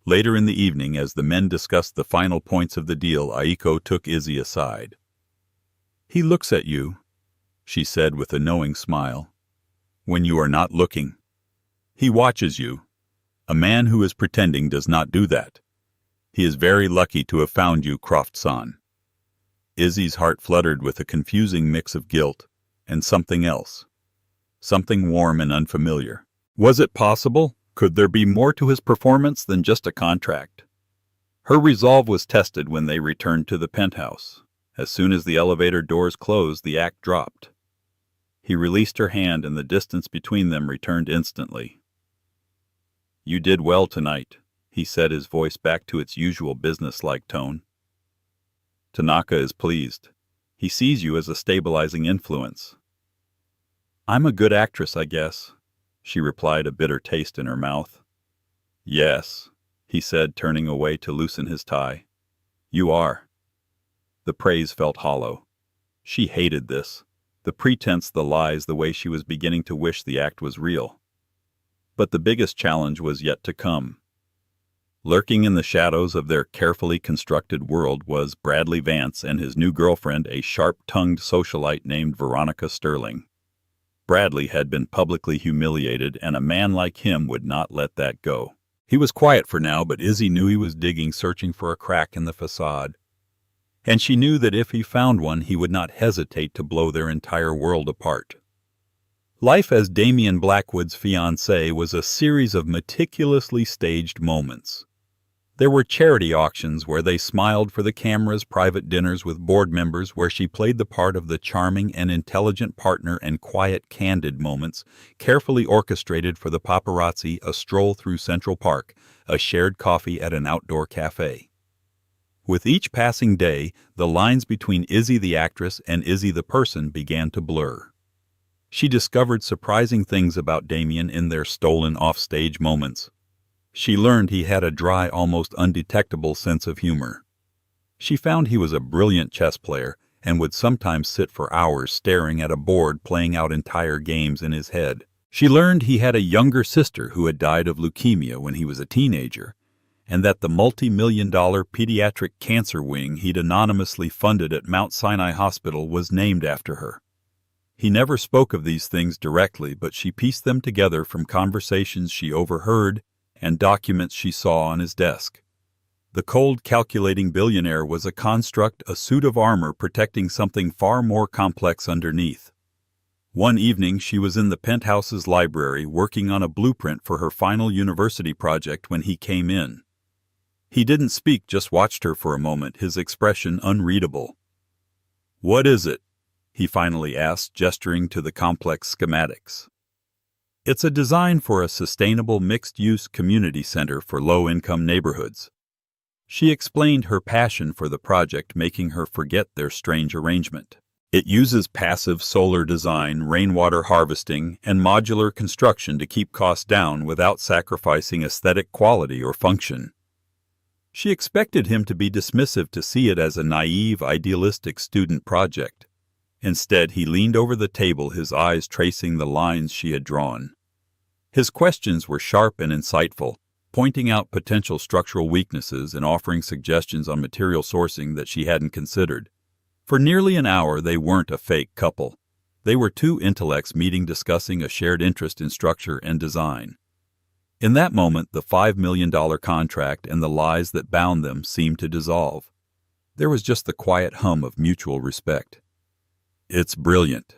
Later in the evening, as the men discussed the final points of the deal, Aiko took Izzy aside. He looks at you, she said with a knowing smile, when you are not looking. He watches you, A man who is pretending does not do that. He is very lucky to have found you, Croft-san. Izzy's heart fluttered with a confusing mix of guilt and something else. Something warm and unfamiliar. Was it possible? Could there be more to his performance than just a contract? Her resolve was tested when they returned to the penthouse. As soon as the elevator doors closed, the act dropped. He released her hand, and the distance between them returned instantly. "You did well tonight," he said, his voice back to its usual business-like tone. "Tanaka is pleased. He sees you as a stabilizing influence." "I'm a good actress, I guess," she replied, a bitter taste in her mouth. "Yes," he said, turning away to loosen his tie. "You are." The praise felt hollow. She hated this. The pretense, the lies, the way she was beginning to wish the act was real. But the biggest challenge was yet to come. Lurking in the shadows of their carefully constructed world was Bradley Vance and his new girlfriend, a sharp-tongued socialite named Veronica Sterling. Bradley had been publicly humiliated, and a man like him would not let that go. He was quiet for now, but Izzy knew he was digging, searching for a crack in the facade. And she knew that if he found one, he would not hesitate to blow their entire world apart. Life as Damien Blackwood's fiancée was a series of meticulously staged moments. There were charity auctions where they smiled for the cameras, private dinners with board members where she played the part of the charming and intelligent partner, and quiet, candid moments, carefully orchestrated for the paparazzi, a stroll through Central Park, a shared coffee at an outdoor cafe. With each passing day, the lines between Izzy the actress and Izzy the person began to blur. She discovered surprising things about Damien in their stolen offstage moments. She learned he had a dry, almost undetectable sense of humor. She found he was a brilliant chess player and would sometimes sit for hours staring at a board, playing out entire games in his head. She learned he had a younger sister who had died of leukemia when he was a teenager, and that the multi-million-dollar pediatric cancer wing he'd anonymously funded at Mount Sinai Hospital was named after her. He never spoke of these things directly, but she pieced them together from conversations she overheard and documents she saw on his desk. The cold, calculating billionaire was a construct, a suit of armor protecting something far more complex underneath. One evening she was in the penthouse's library working on a blueprint for her final university project when he came in. He didn't speak, just watched her for a moment, his expression unreadable. "What is it?" he finally asked, gesturing to the complex schematics. "It's a design for a sustainable mixed-use community center for low-income neighborhoods." She explained her passion for the project, making her forget their strange arrangement. "It uses passive solar design, rainwater harvesting, and modular construction to keep costs down without sacrificing aesthetic quality or function." She expected him to be dismissive, to see it as a naive, idealistic student project. Instead, he leaned over the table, his eyes tracing the lines she had drawn. His questions were sharp and insightful, pointing out potential structural weaknesses and offering suggestions on material sourcing that she hadn't considered. For nearly an hour, they weren't a fake couple. They were two intellects meeting, discussing a shared interest in structure and design. In that moment, the $5 million contract and the lies that bound them seemed to dissolve. There was just the quiet hum of mutual respect. "It's brilliant,"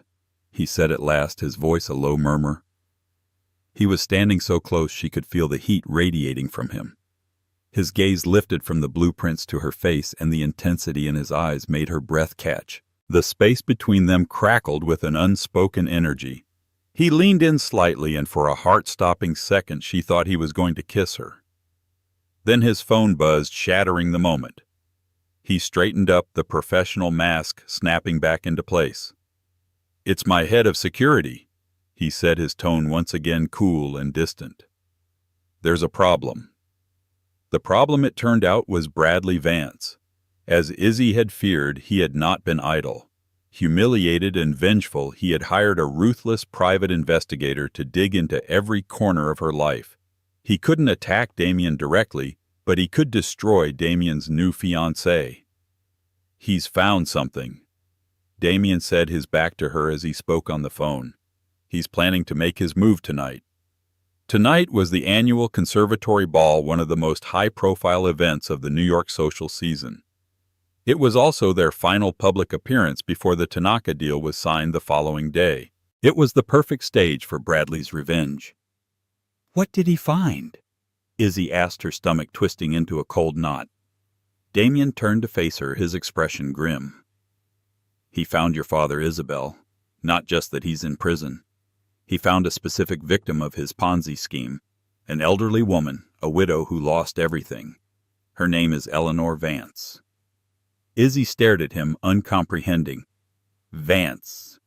he said at last, his voice a low murmur. He was standing so close she could feel the heat radiating from him. His gaze lifted from the blueprints to her face, and the intensity in his eyes made her breath catch. The space between them crackled with an unspoken energy. He leaned in slightly, and for a heart-stopping second she thought he was going to kiss her. Then his phone buzzed, shattering the moment. He straightened up, the professional mask snapping back into place. "It's my head of security," he said, his tone once again cool and distant. "There's a problem." The problem, it turned out, was Bradley Vance. As Izzy had feared, he had not been idle. Humiliated and vengeful, he had hired a ruthless private investigator to dig into every corner of her life. He couldn't attack Damien directly, but he could destroy Damien's new fiancée. "He's found something," Damien said, his back to her as he spoke on the phone. "He's planning to make his move tonight." Tonight was the annual Conservatory Ball, one of the most high-profile events of the New York social season. It was also their final public appearance before the Tanaka deal was signed the following day. It was the perfect stage for Bradley's revenge. "What did he find?" Izzy asked, her stomach twisting into a cold knot. Damien turned to face her, his expression grim. "He found your father, Isabel. Not just that he's in prison. He found a specific victim of his Ponzi scheme, an elderly woman, a widow who lost everything. Her name is Eleanor Vance." Izzy stared at him, uncomprehending. "Vance.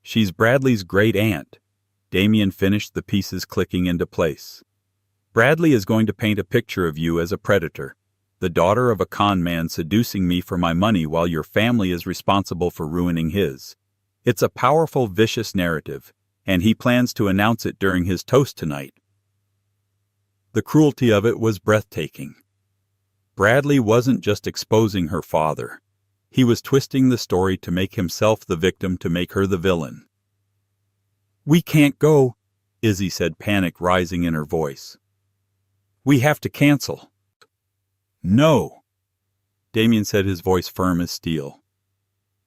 She's Bradley's great-aunt." Damien finished, the pieces clicking into place. "Bradley is going to paint a picture of you as a predator, the daughter of a con man seducing me for my money while your family is responsible for ruining his. It's a powerful, vicious narrative, and he plans to announce it during his toast tonight." The cruelty of it was breathtaking. Bradley wasn't just exposing her father. He was twisting the story to make himself the victim, to make her the villain. "We can't go," Izzy said, panic rising in her voice. "We have to cancel." "No," Damien said, his voice firm as steel.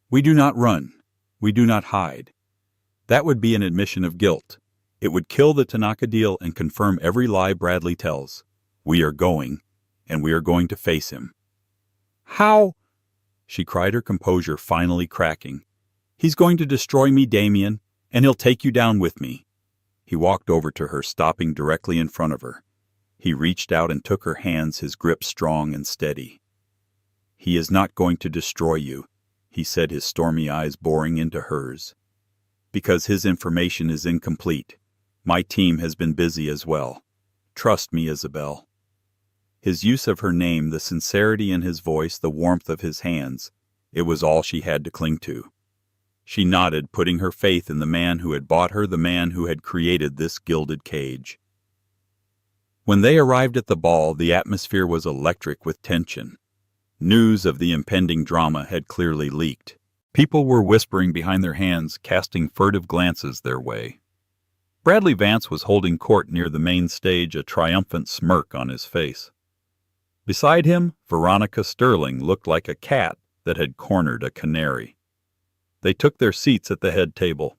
"We do not run. We do not hide. That would be an admission of guilt. It would kill the Tanaka deal and confirm every lie Bradley tells. We are going, and we are going to face him." "How?" she cried, her composure finally cracking. "He's going to destroy me, Damien, and he'll take you down with me." He walked over to her, stopping directly in front of her. He reached out and took her hands, his grip strong and steady. "He is not going to destroy you," he said, his stormy eyes boring into hers. "Because his information is incomplete. My team has been busy as well. Trust me, Isabel." His use of her name, the sincerity in his voice, the warmth of his hands, it was all she had to cling to. She nodded, putting her faith in the man who had bought her, the man who had created this gilded cage. When they arrived at the ball, the atmosphere was electric with tension. News of the impending drama had clearly leaked. People were whispering behind their hands, casting furtive glances their way. Bradley Vance was holding court near the main stage, a triumphant smirk on his face. Beside him, Veronica Sterling looked like a cat that had cornered a canary. They took their seats at the head table.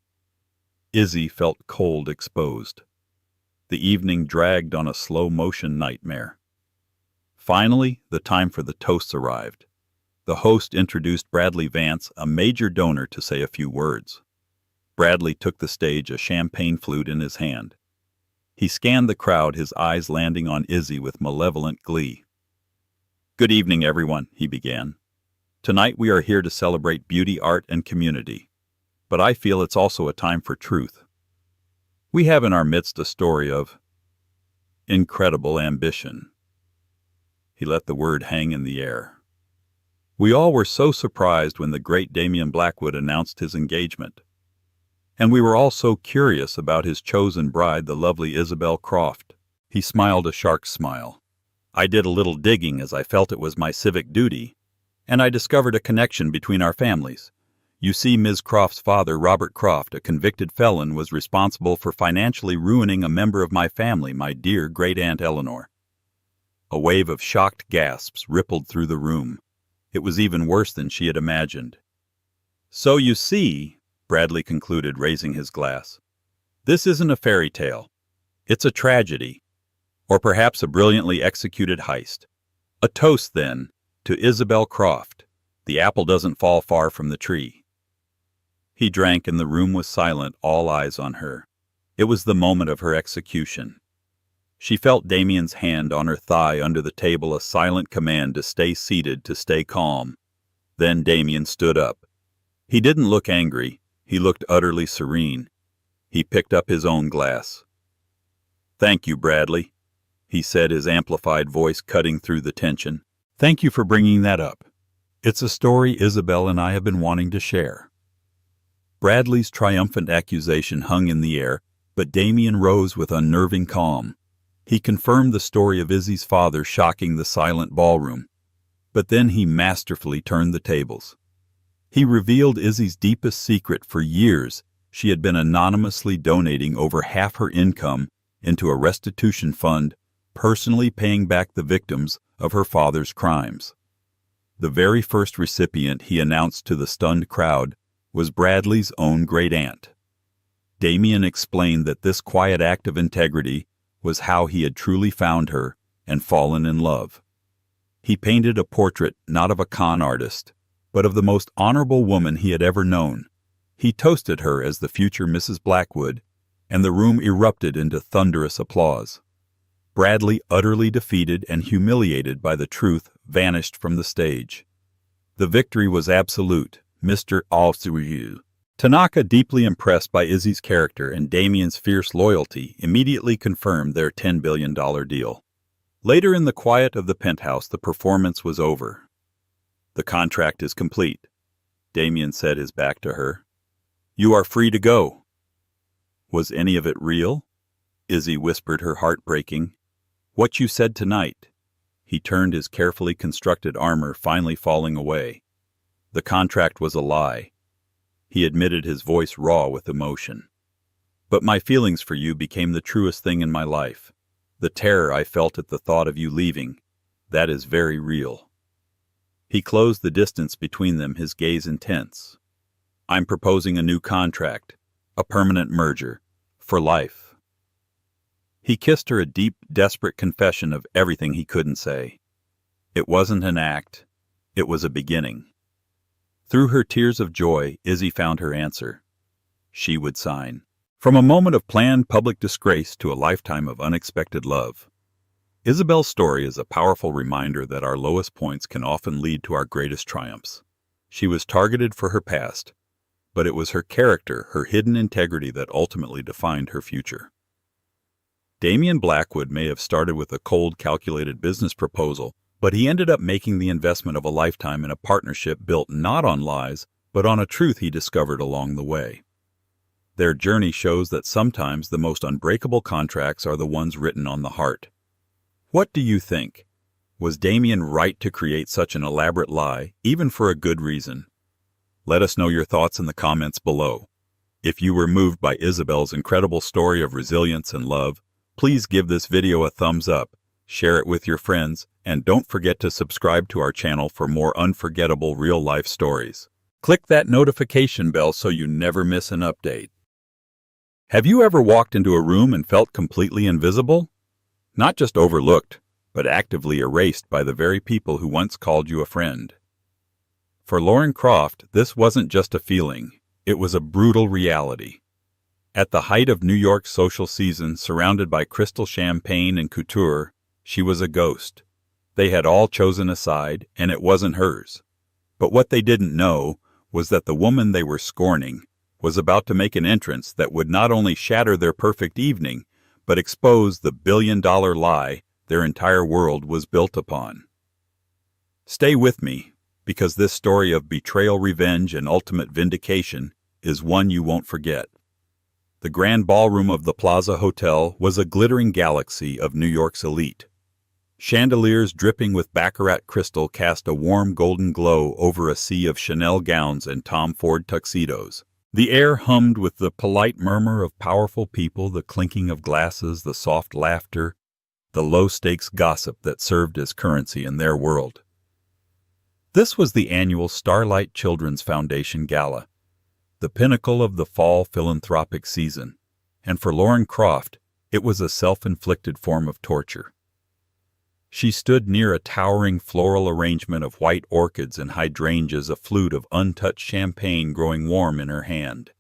Izzy felt cold, exposed. The evening dragged on a slow-motion nightmare. Finally, the time for the toasts arrived. The host introduced Bradley Vance, a major donor, to say a few words. Bradley took the stage, a champagne flute in his hand. He scanned the crowd, his eyes landing on Izzy with malevolent glee. "Good evening, everyone," he began. "Tonight we are here to celebrate beauty, art, and community. But I feel it's also a time for truth. We have in our midst a story of incredible ambition." He let the word hang in the air. "We all were so surprised when the great Damien Blackwood announced his engagement. And we were all so curious about his chosen bride, the lovely Isabel Croft." He smiled a shark smile. "I did a little digging, as I felt it was my civic duty, and I discovered a connection between our families. You see, Ms. Croft's father, Robert Croft, a convicted felon, was responsible for financially ruining a member of my family, my dear great-aunt Eleanor." A wave of shocked gasps rippled through the room. It was even worse than she had imagined. "So you see," Bradley concluded, raising his glass, "this isn't a fairy tale. It's a tragedy. Or perhaps a brilliantly executed heist. A toast, then, to Isabel Croft. The apple doesn't fall far from the tree." He drank, and the room was silent, all eyes on her. It was the moment of her execution. She felt Damien's hand on her thigh under the table, a silent command to stay seated, to stay calm. Then Damien stood up. He didn't look angry. He looked utterly serene. He picked up his own glass. "Thank you, Bradley," he said, his amplified voice cutting through the tension. "Thank you for bringing that up. It's a story Isabel and I have been wanting to share." Bradley's triumphant accusation hung in the air, but Damien rose with unnerving calm. He confirmed the story of Izzy's father shocking the silent ballroom. But then he masterfully turned the tables. He revealed Izzy's deepest secret. For years, she had been anonymously donating over half her income into a restitution fund, personally paying back the victims of her father's crimes. The very first recipient he announced to the stunned crowd was Bradley's own great-aunt. Damien explained that this quiet act of integrity was how he had truly found her and fallen in love. He painted a portrait not of a con artist, but of the most honorable woman he had ever known. He toasted her as the future Mrs. Blackwood, and the room erupted into thunderous applause. Bradley, utterly defeated and humiliated by the truth, vanished from the stage. The victory was absolute. Mr. All-Through. Tanaka, deeply impressed by Izzy's character and Damien's fierce loyalty, immediately confirmed their $10 billion deal. Later in the quiet of the penthouse, the performance was over. "The contract is complete," Damien said, his back to her. "You are free to go." "Was any of it real?" Izzy whispered, her heart breaking. "What you said tonight." He turned, his carefully constructed armor finally falling away. "The contract was a lie," he admitted, his voice raw with emotion. "But my feelings for you became the truest thing in my life. The terror I felt at the thought of you leaving, that is very real." He closed the distance between them, his gaze intense. "I'm proposing a new contract, a permanent merger, for life." He kissed her, a deep, desperate confession of everything he couldn't say. It wasn't an act, it was a beginning. Through her tears of joy, Izzy found her answer. She would sign. From a moment of planned public disgrace to a lifetime of unexpected love. Isabel's story is a powerful reminder that our lowest points can often lead to our greatest triumphs. She was targeted for her past, but it was her character, her hidden integrity, that ultimately defined her future. Damien Blackwood may have started with a cold, calculated business proposal, but he ended up making the investment of a lifetime in a partnership built not on lies, but on a truth he discovered along the way. Their journey shows that sometimes the most unbreakable contracts are the ones written on the heart. What do you think? Was Damien right to create such an elaborate lie, even for a good reason? Let us know your thoughts in the comments below. If you were moved by Isabel's incredible story of resilience and love, please give this video a thumbs up, share it with your friends, and don't forget to subscribe to our channel for more unforgettable real-life stories. Click that notification bell so you never miss an update. Have you ever walked into a room and felt completely invisible? Not just overlooked, but actively erased by the very people who once called you a friend. For Lauren Croft, this wasn't just a feeling, it was a brutal reality. At the height of New York's social season, surrounded by crystal champagne and couture, she was a ghost. They had all chosen a side, and it wasn't hers. But what they didn't know was that the woman they were scorning was about to make an entrance that would not only shatter their perfect evening, but expose the billion-dollar lie their entire world was built upon. Stay with me, because this story of betrayal, revenge, and ultimate vindication is one you won't forget. The grand ballroom of the Plaza Hotel was a glittering galaxy of New York's elite. Chandeliers dripping with baccarat crystal cast a warm golden glow over a sea of Chanel gowns and Tom Ford tuxedos. The air hummed with the polite murmur of powerful people, the clinking of glasses, the soft laughter, the low-stakes gossip that served as currency in their world. This was the annual Starlight Children's Foundation Gala, the pinnacle of the fall philanthropic season, and for Lauren Croft, it was a self-inflicted form of torture. She stood near a towering floral arrangement of white orchids and hydrangeas, a flute of untouched champagne growing warm in her hand.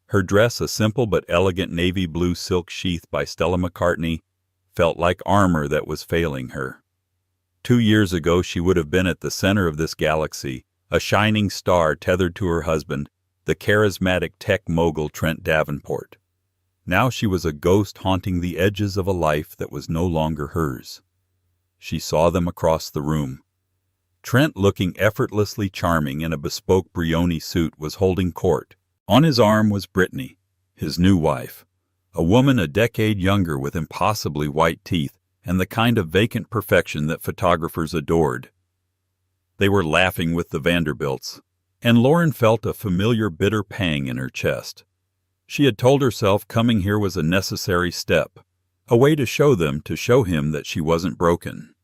Her dress, a simple but elegant navy blue silk sheath by Stella McCartney, felt like armor that was failing her. 2 years ago she would have been at the center of this galaxy, a shining star tethered to her husband, the charismatic tech mogul Trent Davenport. Now she was a ghost haunting the edges of a life that was no longer hers. She saw them across the room. Trent, looking effortlessly charming in a bespoke Brioni suit, was holding court. On his arm was Brittany, his new wife, a woman a decade younger with impossibly white teeth and the kind of vacant perfection that photographers adored. They were laughing with the Vanderbilts, and Lauren felt a familiar bitter pang in her chest. She had told herself coming here was a necessary step, A way to show him that she wasn't broken.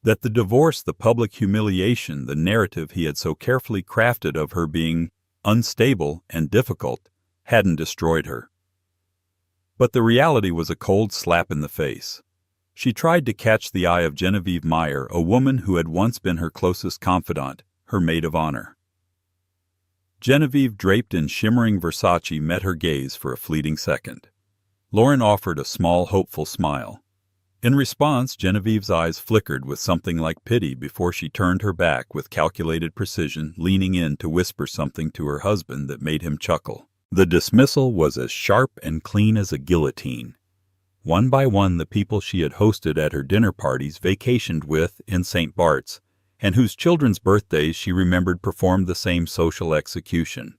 That the divorce, the public humiliation, the narrative he had so carefully crafted of her being unstable and difficult hadn't destroyed her. But the reality was a cold slap in the face. She tried to catch the eye of Genevieve Meyer, a woman who had once been her closest confidant, her maid of honor. Genevieve, draped in shimmering Versace, met her gaze for a fleeting second. Lauren offered a small, hopeful smile. In response, Genevieve's eyes flickered with something like pity before she turned her back with calculated precision, leaning in to whisper something to her husband that made him chuckle. The dismissal was as sharp and clean as a guillotine. One by one, the people she had hosted at her dinner parties, vacationed with in St. Bart's, and whose children's birthdays she remembered performed the same social execution.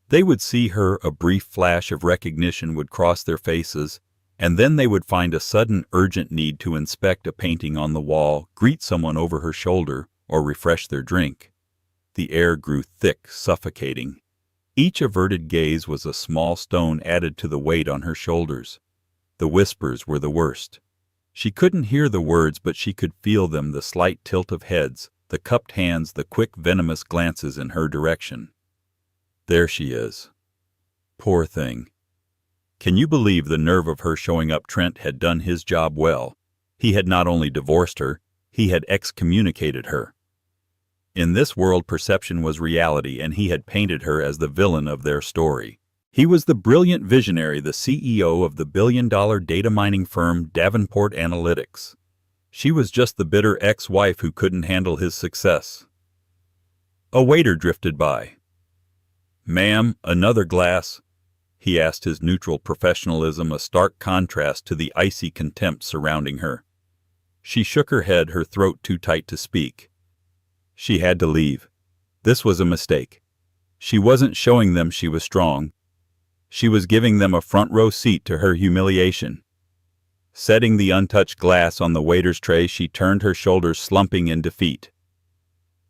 They would see her, a brief flash of recognition would cross their faces, and then they would find a sudden urgent need to inspect a painting on the wall, greet someone over her shoulder, or refresh their drink. The air grew thick, suffocating. Each averted gaze was a small stone added to the weight on her shoulders. The whispers were the worst. She couldn't hear the words, but she could feel them, the slight tilt of heads, the cupped hands, the quick, venomous glances in her direction. There she is. Poor thing. Can you believe the nerve of her showing up? Trent had done his job well. He had not only divorced her, he had excommunicated her. In this world, perception was reality, and he had painted her as the villain of their story. He was the brilliant visionary, the CEO of the billion-dollar data mining firm Davenport Analytics. She was just the bitter ex-wife who couldn't handle his success. A waiter drifted by. "Ma'am, another glass?" he asked, his neutral professionalism a stark contrast to the icy contempt surrounding her. She shook her head, her throat too tight to speak. She had to leave. This was a mistake. She wasn't showing them she was strong. She was giving them a front-row seat to her humiliation. Setting the untouched glass on the waiter's tray, she turned, her shoulders slumping in defeat.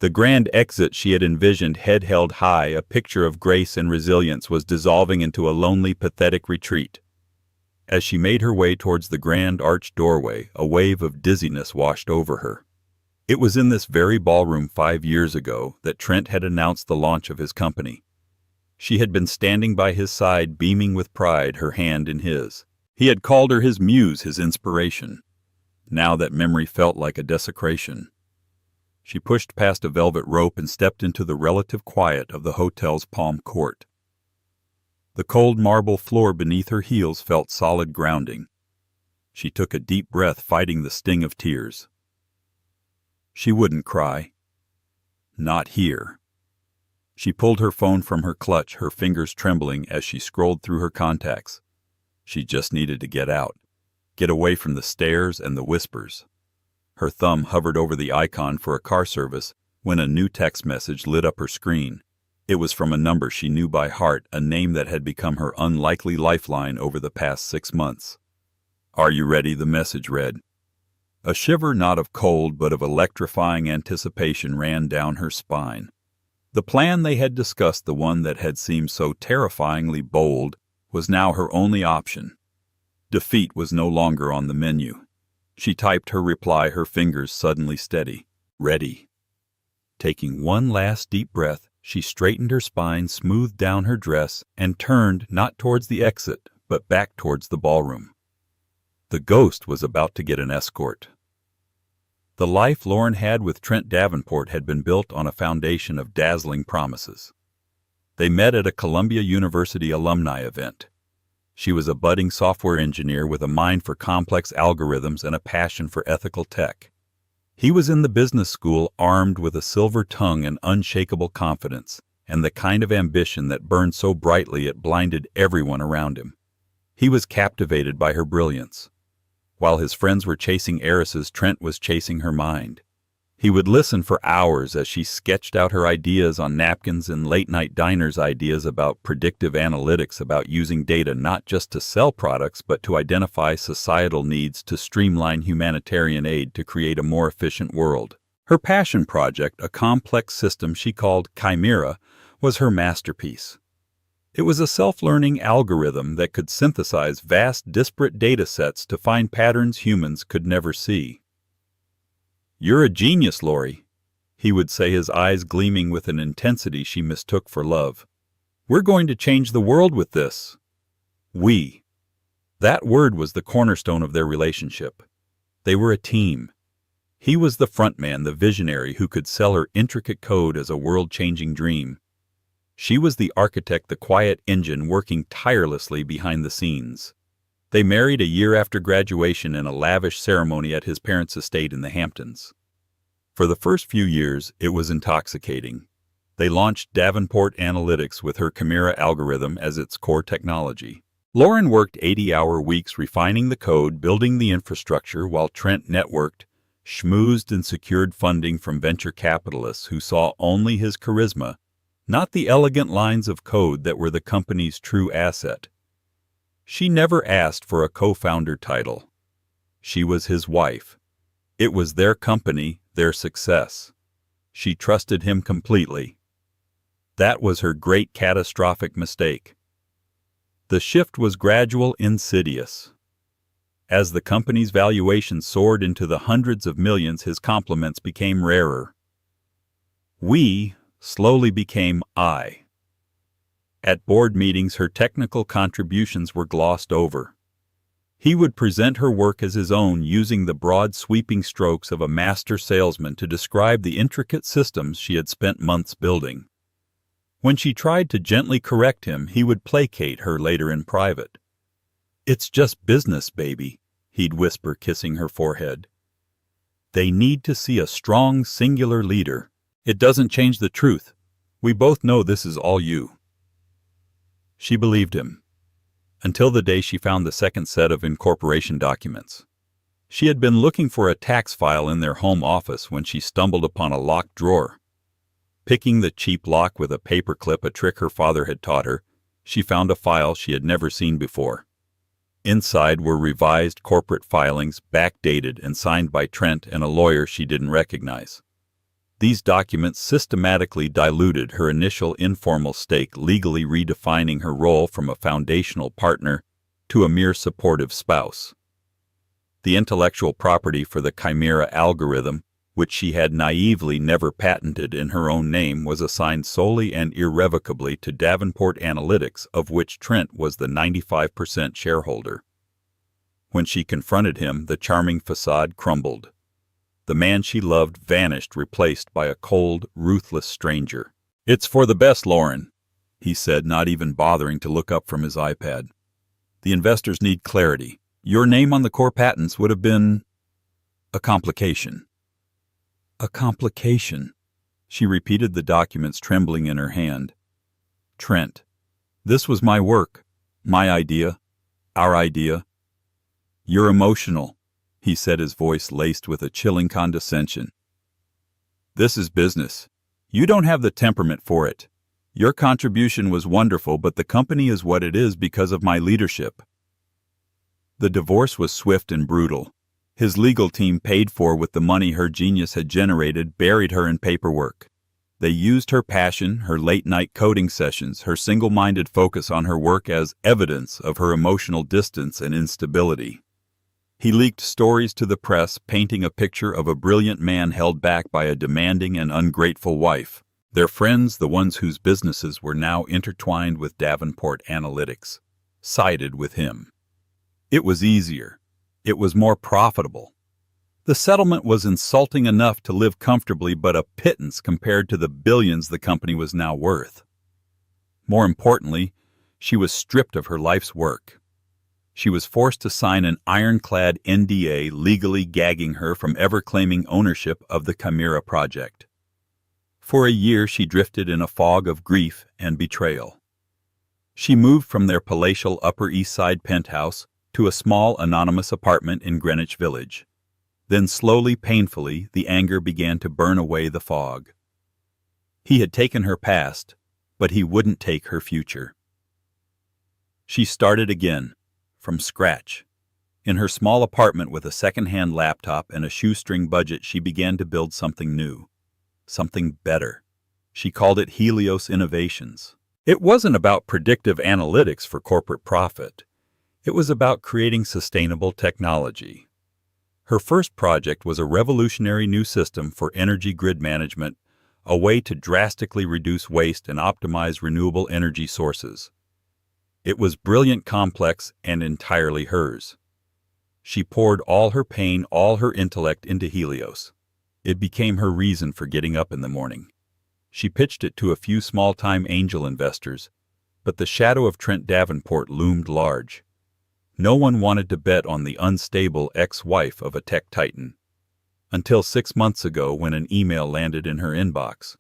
The grand exit she had envisioned, head held high, a picture of grace and resilience, was dissolving into a lonely, pathetic retreat. As she made her way towards the grand arched doorway, a wave of dizziness washed over her. It was in this very ballroom 5 years ago that Trent had announced the launch of his company. She had been standing by his side, beaming with pride, her hand in his. He had called her his muse, his inspiration. Now that memory felt like a desecration. She pushed past a velvet rope and stepped into the relative quiet of the hotel's palm court. The cold marble floor beneath her heels felt solid grounding. She took a deep breath, fighting the sting of tears. She wouldn't cry. Not here. She pulled her phone from her clutch, her fingers trembling as she scrolled through her contacts. She just needed to get out, get away from the stares and the whispers. Her thumb hovered over the icon for a car service when a new text message lit up her screen. It was from a number she knew by heart, a name that had become her unlikely lifeline over the past 6 months. "Are you ready?" the message read. A shiver, not of cold but of electrifying anticipation, ran down her spine. The plan they had discussed, the one that had seemed so terrifyingly bold, was now her only option. Defeat was no longer on the menu. She typed her reply, her fingers suddenly steady. Ready. Taking one last deep breath, she straightened her spine, smoothed down her dress, and turned not towards the exit, but back towards the ballroom. The ghost was about to get an escort. The life Lauren had with Trent Davenport had been built on a foundation of dazzling promises. They met at a Columbia University alumni event. She was a budding software engineer with a mind for complex algorithms and a passion for ethical tech. He was in the business school, armed with a silver tongue and unshakable confidence, and the kind of ambition that burned so brightly it blinded everyone around him. He was captivated by her brilliance. While his friends were chasing heiresses, Trent was chasing her mind. He would listen for hours as she sketched out her ideas on napkins in late-night diners, ideas about predictive analytics, about using data not just to sell products but to identify societal needs, to streamline humanitarian aid, to create a more efficient world. Her passion project, a complex system she called Chimera, was her masterpiece. It was a self-learning algorithm that could synthesize vast, disparate data sets to find patterns humans could never see. "You're a genius, Lori," he would say, his eyes gleaming with an intensity she mistook for love. "We're going to change the world with this." We. That word was the cornerstone of their relationship. They were a team. He was the frontman, the visionary who could sell her intricate code as a world-changing dream. She was the architect, the quiet engine working tirelessly behind the scenes. They married a year after graduation in a lavish ceremony at his parents' estate in the Hamptons. For the first few years, it was intoxicating. They launched Davenport Analytics with her Chimera algorithm as its core technology. Lauren worked 80-hour weeks refining the code, building the infrastructure, while Trent networked, schmoozed, and secured funding from venture capitalists who saw only his charisma, not the elegant lines of code that were the company's true asset. She never asked for a co-founder title. She was his wife. It was their company, their success. She trusted him completely. That was her great catastrophic mistake. The shift was gradual, insidious. As the company's valuation soared into the hundreds of millions, his compliments became rarer. We slowly became I. At board meetings, her technical contributions were glossed over. He would present her work as his own, using the broad, sweeping strokes of a master salesman to describe the intricate systems she had spent months building. When she tried to gently correct him, he would placate her later in private. "It's just business, baby," he'd whisper, kissing her forehead. "They need to see a strong, singular leader. It doesn't change the truth. We both know this is all you." She believed him, until the day she found the second set of incorporation documents. She had been looking for a tax file in their home office when she stumbled upon a locked drawer. Picking the cheap lock with a paperclip, a trick her father had taught her, she found a file she had never seen before. Inside were revised corporate filings, backdated and signed by Trent and a lawyer she didn't recognize. These documents systematically diluted her initial informal stake, legally redefining her role from a foundational partner to a mere supportive spouse. The intellectual property for the Chimera algorithm, which she had naively never patented in her own name, was assigned solely and irrevocably to Davenport Analytics, of which Trent was the 95% shareholder. When she confronted him, the charming facade crumbled. The man she loved vanished, replaced by a cold, ruthless stranger. "It's for the best, Lauren," he said, not even bothering to look up from his iPad. "The investors need clarity. Your name on the core patents would have been a complication." "A complication," she repeated, the documents trembling in her hand. "Trent, this was my work, my idea, our idea." "You're emotional," he said, his voice laced with a chilling condescension. "This is business. You don't have the temperament for it. Your contribution was wonderful, but the company is what it is because of my leadership." The divorce was swift and brutal. His legal team, paid for with the money her genius had generated, buried her in paperwork. They used her passion, her late-night coding sessions, her single-minded focus on her work as evidence of her emotional distance and instability. He leaked stories to the press, painting a picture of a brilliant man held back by a demanding and ungrateful wife. Their friends, the ones whose businesses were now intertwined with Davenport Analytics, sided with him. It was easier. It was more profitable. The settlement was insulting enough to live comfortably, but a pittance compared to the billions the company was now worth. More importantly, she was stripped of her life's work. She was forced to sign an ironclad NDA, legally gagging her from ever claiming ownership of the Chimera project. For a year she drifted in a fog of grief and betrayal. She moved from their palatial Upper East Side penthouse to a small, anonymous apartment in Greenwich Village. Then slowly, painfully, the anger began to burn away the fog. He had taken her past, but he wouldn't take her future. She started again, from scratch. In her small apartment with a second-hand laptop and a shoestring budget, she began to build something new, something better. She called it Helios Innovations. It wasn't about predictive analytics for corporate profit. It was about creating sustainable technology. Her first project was a revolutionary new system for energy grid management, a way to drastically reduce waste and optimize renewable energy sources. It was brilliant, complex, and entirely hers. She poured all her pain, all her intellect into Helios. It became her reason for getting up in the morning. She pitched it to a few small-time angel investors, but the shadow of Trent Davenport loomed large. No one wanted to bet on the unstable ex-wife of a tech titan. Until 6 months ago, when an email landed in her inbox.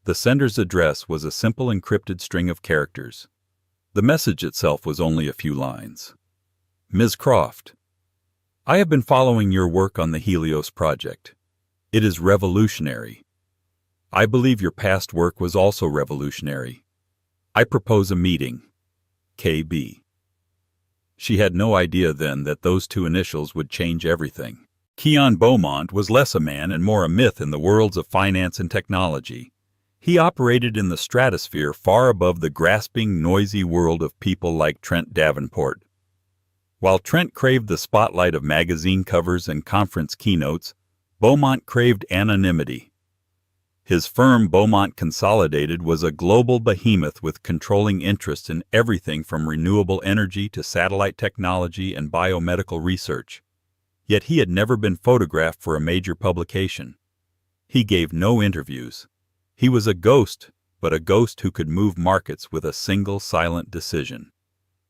The sender's address was a simple encrypted string of characters. The message itself was only a few lines. Ms. Croft, I have been following your work on the Helios project. It is revolutionary. I believe your past work was also revolutionary. I propose a meeting. KB. She had no idea then that those two initials would change everything. Keon Beaumont was less a man and more a myth in the worlds of finance and technology. He operated in the stratosphere far above the grasping, noisy world of people like Trent Davenport. While Trent craved the spotlight of magazine covers and conference keynotes, Beaumont craved anonymity. His firm, Beaumont Consolidated, was a global behemoth with controlling interests in everything from renewable energy to satellite technology and biomedical research. Yet he had never been photographed for a major publication. He gave no interviews. He was a ghost, but a ghost who could move markets with a single silent decision.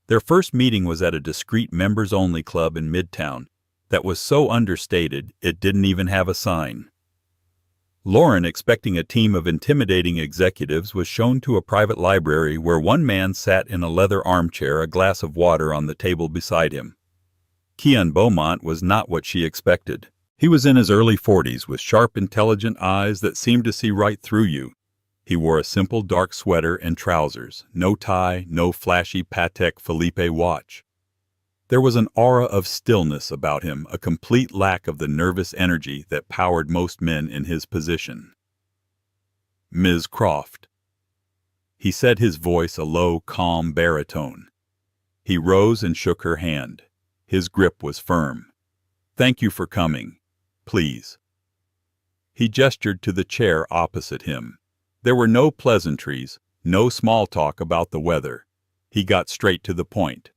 Their first meeting was at a discreet members-only club in Midtown that was so understated it didn't even have a sign. Lauren, expecting a team of intimidating executives, was shown to a private library where one man sat in a leather armchair, a glass of water on the table beside him. Keon Beaumont was not what she expected. He was in his early 40s with sharp, intelligent eyes that seemed to see right through you. He wore a simple dark sweater and trousers, no tie, no flashy Patek Philippe watch. There was an aura of stillness about him, a complete lack of the nervous energy that powered most men in his position. Ms. Croft. He said, his voice a low, calm baritone. He rose and shook her hand. His grip was firm. Thank you for coming. Please. He gestured to the chair opposite him. There were no pleasantries, no small talk about the weather. He got straight to the point.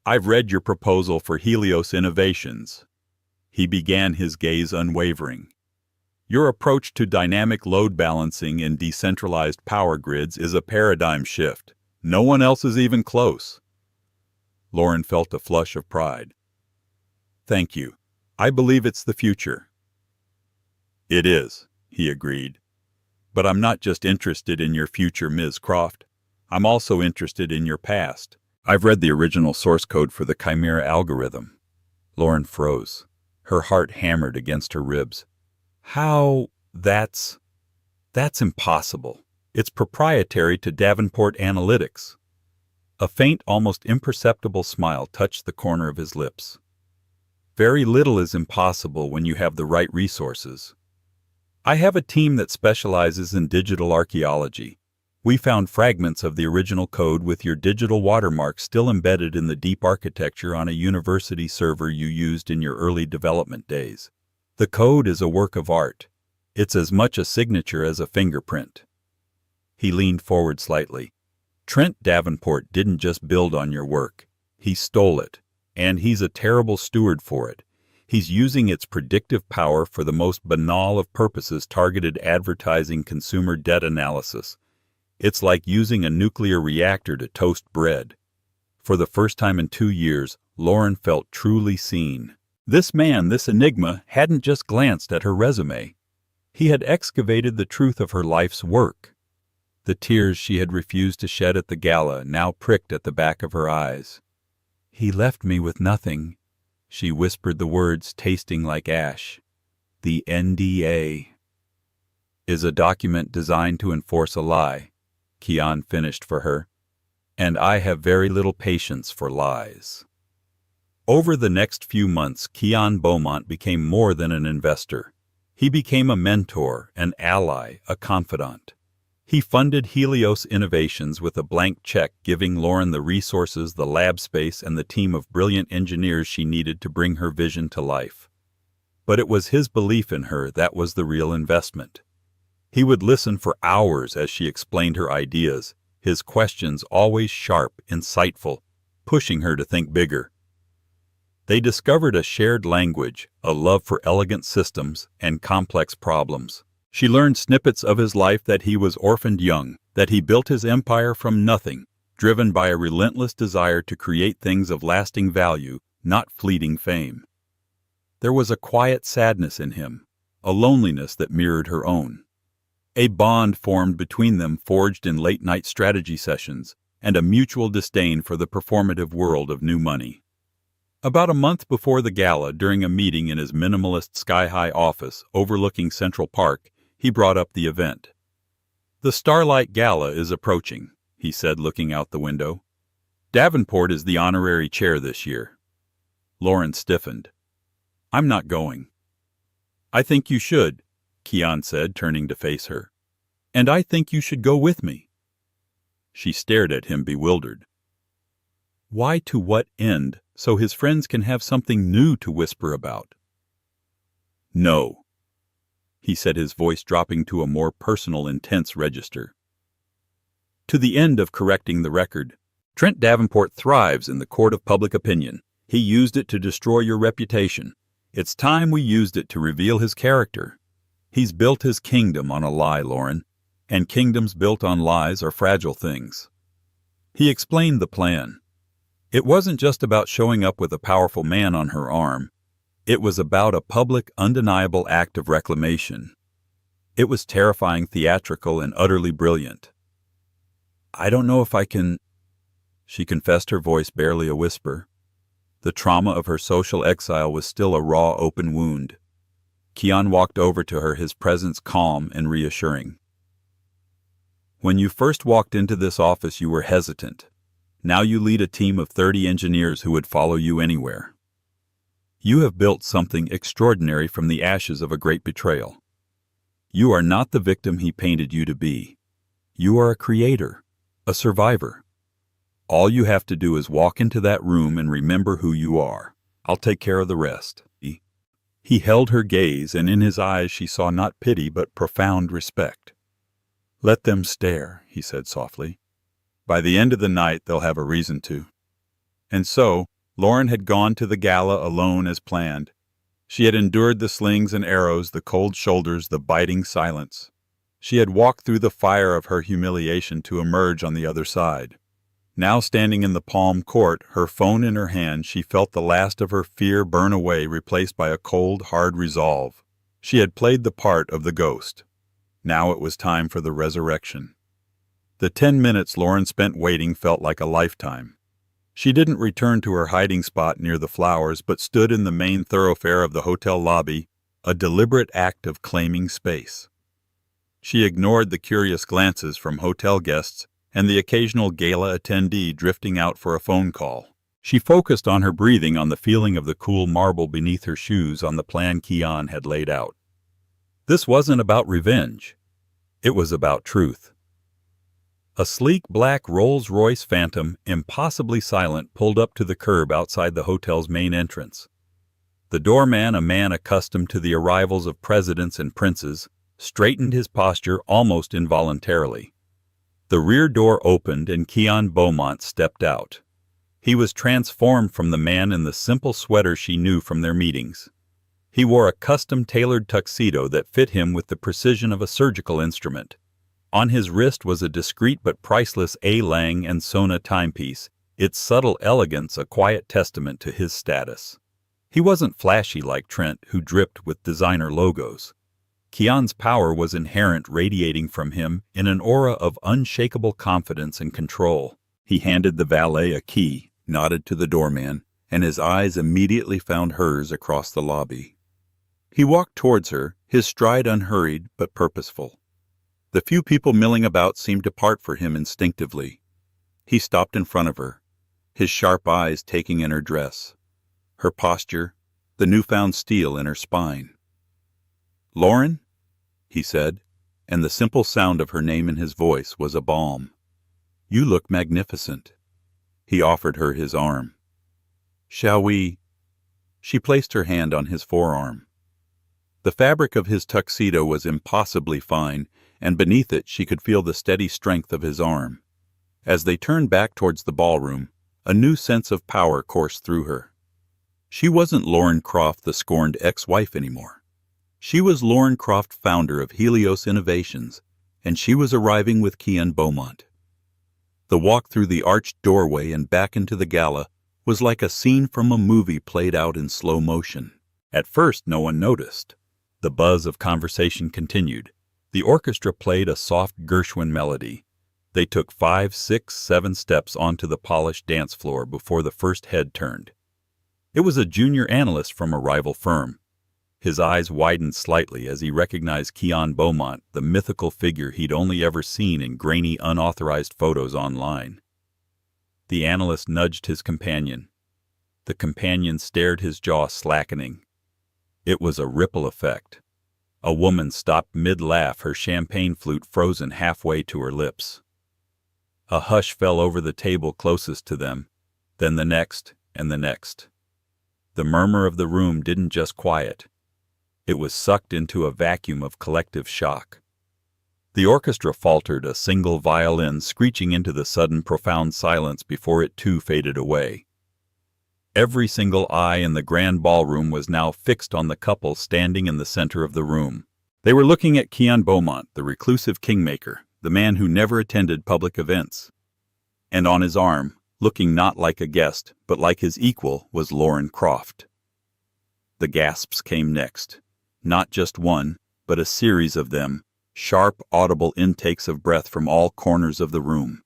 I've read your proposal for Helios Innovations. He began, his gaze unwavering. Your approach to dynamic load balancing in decentralized power grids is a paradigm shift. No one else is even close. Lauren felt a flush of pride. Thank you. I believe it's the future. It is, he agreed. But I'm not just interested in your future, Ms. Croft. I'm also interested in your past. I've read the original source code for the Chimera algorithm. Lauren froze. Her heart hammered against her ribs. How? That's impossible. It's proprietary to Davenport Analytics. A faint, almost imperceptible smile touched the corner of his lips. Very little is impossible when you have the right resources. I have a team that specializes in digital archaeology. We found fragments of the original code with your digital watermark still embedded in the deep architecture on a university server you used in your early development days. The code is a work of art. It's as much a signature as a fingerprint. He leaned forward slightly. Trent Davenport didn't just build on your work. He stole it, and he's a terrible steward for it. He's using its predictive power for the most banal of purposes, targeted advertising, consumer debt analysis. It's like using a nuclear reactor to toast bread. For the first time in 2 years, Lauren felt truly seen. This man, this enigma, hadn't just glanced at her resume. He had excavated the truth of her life's work. The tears she had refused to shed at the gala now pricked at the back of her eyes. He left me with nothing. She whispered the words, tasting like ash. The NDA is a document designed to enforce a lie. Keon finished for her, and I have very little patience for lies. Over the next few months, Keon Beaumont became more than an investor. He became a mentor, an ally, a confidant. He funded Helios Innovations with a blank check, giving Lauren the resources, the lab space, and the team of brilliant engineers she needed to bring her vision to life. But it was his belief in her that was the real investment. He would listen for hours as she explained her ideas, his questions always sharp, insightful, pushing her to think bigger. They discovered a shared language, a love for elegant systems and complex problems. She learned snippets of his life, that he was orphaned young, that he built his empire from nothing, driven by a relentless desire to create things of lasting value, not fleeting fame. There was a quiet sadness in him, a loneliness that mirrored her own. A bond formed between them, forged in late-night strategy sessions, and a mutual disdain for the performative world of new money. About a month before the gala, during a meeting in his minimalist sky-high office overlooking Central Park, he brought up the event. "The Starlight Gala is approaching," he said, looking out the window. "Davenport is the honorary chair this year." Lauren stiffened. "I'm not going." "I think you should," Keon said, turning to face her. "And I think you should go with me." She stared at him, bewildered. Why, to what end, so his friends can have something new to whisper about? "No," he said, his voice dropping to a more personal, intense register. "To the end of correcting the record. Trent Davenport thrives in the court of public opinion. He used it to destroy your reputation. It's time we used it to reveal his character. He's built his kingdom on a lie, Lauren, and kingdoms built on lies are fragile things." He explained the plan. It wasn't just about showing up with a powerful man on her arm. It was about a public, undeniable act of reclamation. It was terrifying, theatrical, and utterly brilliant. "I don't know if I can," she confessed, her voice barely a whisper. The trauma of her social exile was still a raw, open wound. Keon walked over to her, his presence calm and reassuring. "When you first walked into this office, you were hesitant. Now you lead a team of 30 engineers who would follow you anywhere. You have built something extraordinary from the ashes of a great betrayal. You are not the victim he painted you to be. You are a creator, a survivor. All you have to do is walk into that room and remember who you are. I'll take care of the rest." He held her gaze, and in his eyes she saw not pity but profound respect. "Let them stare," he said softly. "By the end of the night they'll have a reason to." And so, Lauren had gone to the gala alone as planned. She had endured the slings and arrows, the cold shoulders, the biting silence. She had walked through the fire of her humiliation to emerge on the other side. Now, standing in the palm court, her phone in her hand, she felt the last of her fear burn away, replaced by a cold, hard resolve. She had played the part of the ghost. Now it was time for the resurrection. The 10 minutes Lauren spent waiting felt like a lifetime. She didn't return to her hiding spot near the flowers, but stood in the main thoroughfare of the hotel lobby, a deliberate act of claiming space. She ignored the curious glances from hotel guests and the occasional gala attendee drifting out for a phone call. She focused on her breathing, on the feeling of the cool marble beneath her shoes, on the plan Keon had laid out. This wasn't about revenge. It was about truth. A sleek black Rolls-Royce Phantom, impossibly silent, pulled up to the curb outside the hotel's main entrance. The doorman, a man accustomed to the arrivals of presidents and princes, straightened his posture almost involuntarily. The rear door opened and Keon Beaumont stepped out. He was transformed from the man in the simple sweater she knew from their meetings. He wore a custom-tailored tuxedo that fit him with the precision of a surgical instrument. On his wrist was a discreet but priceless A. Lang & Sona timepiece, its subtle elegance a quiet testament to his status. He wasn't flashy like Trent, who dripped with designer logos. Keon's power was inherent, radiating from him in an aura of unshakable confidence and control. He handed the valet a key, nodded to the doorman, and his eyes immediately found hers across the lobby. He walked towards her, his stride unhurried but purposeful. The few people milling about seemed to part for him instinctively. He stopped in front of her, his sharp eyes taking in her dress, her posture, the newfound steel in her spine. "Lauren?" he said. and the simple sound of her name in his voice was a balm. "You look magnificent." He offered her his arm. "Shall we?" She placed her hand on his forearm. The fabric of his tuxedo was impossibly fine, and beneath it she could feel the steady strength of his arm. As they turned back towards the ballroom, a new sense of power coursed through her. She wasn't Lauren Croft, the scorned ex-wife, anymore. She was Lauren Croft, founder of Helios Innovations, and she was arriving with Kian Beaumont. The walk through the arched doorway and back into the gala was like a scene from a movie played out in slow motion. At first, no one noticed. The buzz of conversation continued. The orchestra played a soft Gershwin melody. They took 5, 6, 7 steps onto the polished dance floor before the first head turned. It was a junior analyst from a rival firm. His eyes widened slightly as he recognized Kian Beaumont, the mythical figure he'd only ever seen in grainy, unauthorized photos online. The analyst nudged his companion. The companion stared, his jaw slackening. It was a ripple effect. A woman stopped mid-laugh, her champagne flute frozen halfway to her lips. A hush fell over the table closest to them, then the next and the next. The murmur of the room didn't just quiet. It was sucked into a vacuum of collective shock. The orchestra faltered, a single violin screeching into the sudden profound silence before it too faded away. Every single eye in the grand ballroom was now fixed on the couple standing in the center of the room. They were looking at Kian Beaumont, the reclusive kingmaker, the man who never attended public events. And on his arm, looking not like a guest, but like his equal, was Lauren Croft. The gasps came next. Not just one, but a series of them, sharp, audible intakes of breath from all corners of the room.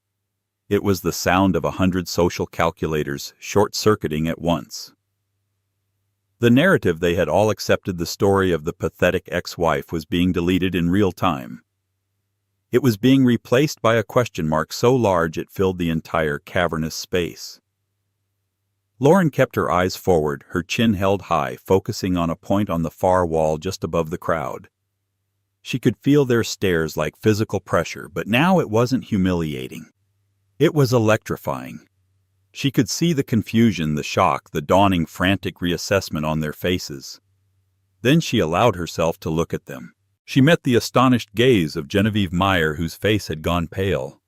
It was the sound of 100 social calculators short-circuiting at once. The narrative they had all accepted, the story of the pathetic ex-wife, was being deleted in real time. It was being replaced by a question mark so large it filled the entire cavernous space. Lauren kept her eyes forward, her chin held high, focusing on a point on the far wall just above the crowd. She could feel their stares like physical pressure, but now it wasn't humiliating. It was electrifying. She could see the confusion, the shock, the dawning frantic reassessment on their faces. Then she allowed herself to look at them. She met the astonished gaze of Genevieve Meyer, whose face had gone pale,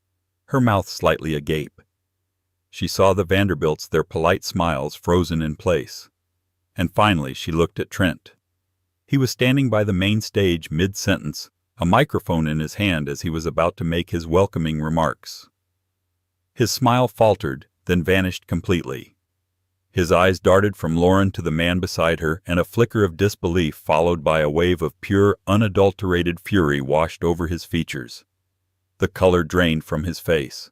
her mouth slightly agape. She saw the Vanderbilts, their polite smiles frozen in place. And finally she looked at Trent. He was standing by the main stage mid-sentence, a microphone in his hand as he was about to make his welcoming remarks. His smile faltered, then vanished completely. His eyes darted from Lauren to the man beside her, and a flicker of disbelief followed by a wave of pure, unadulterated fury washed over his features. The color drained from his face.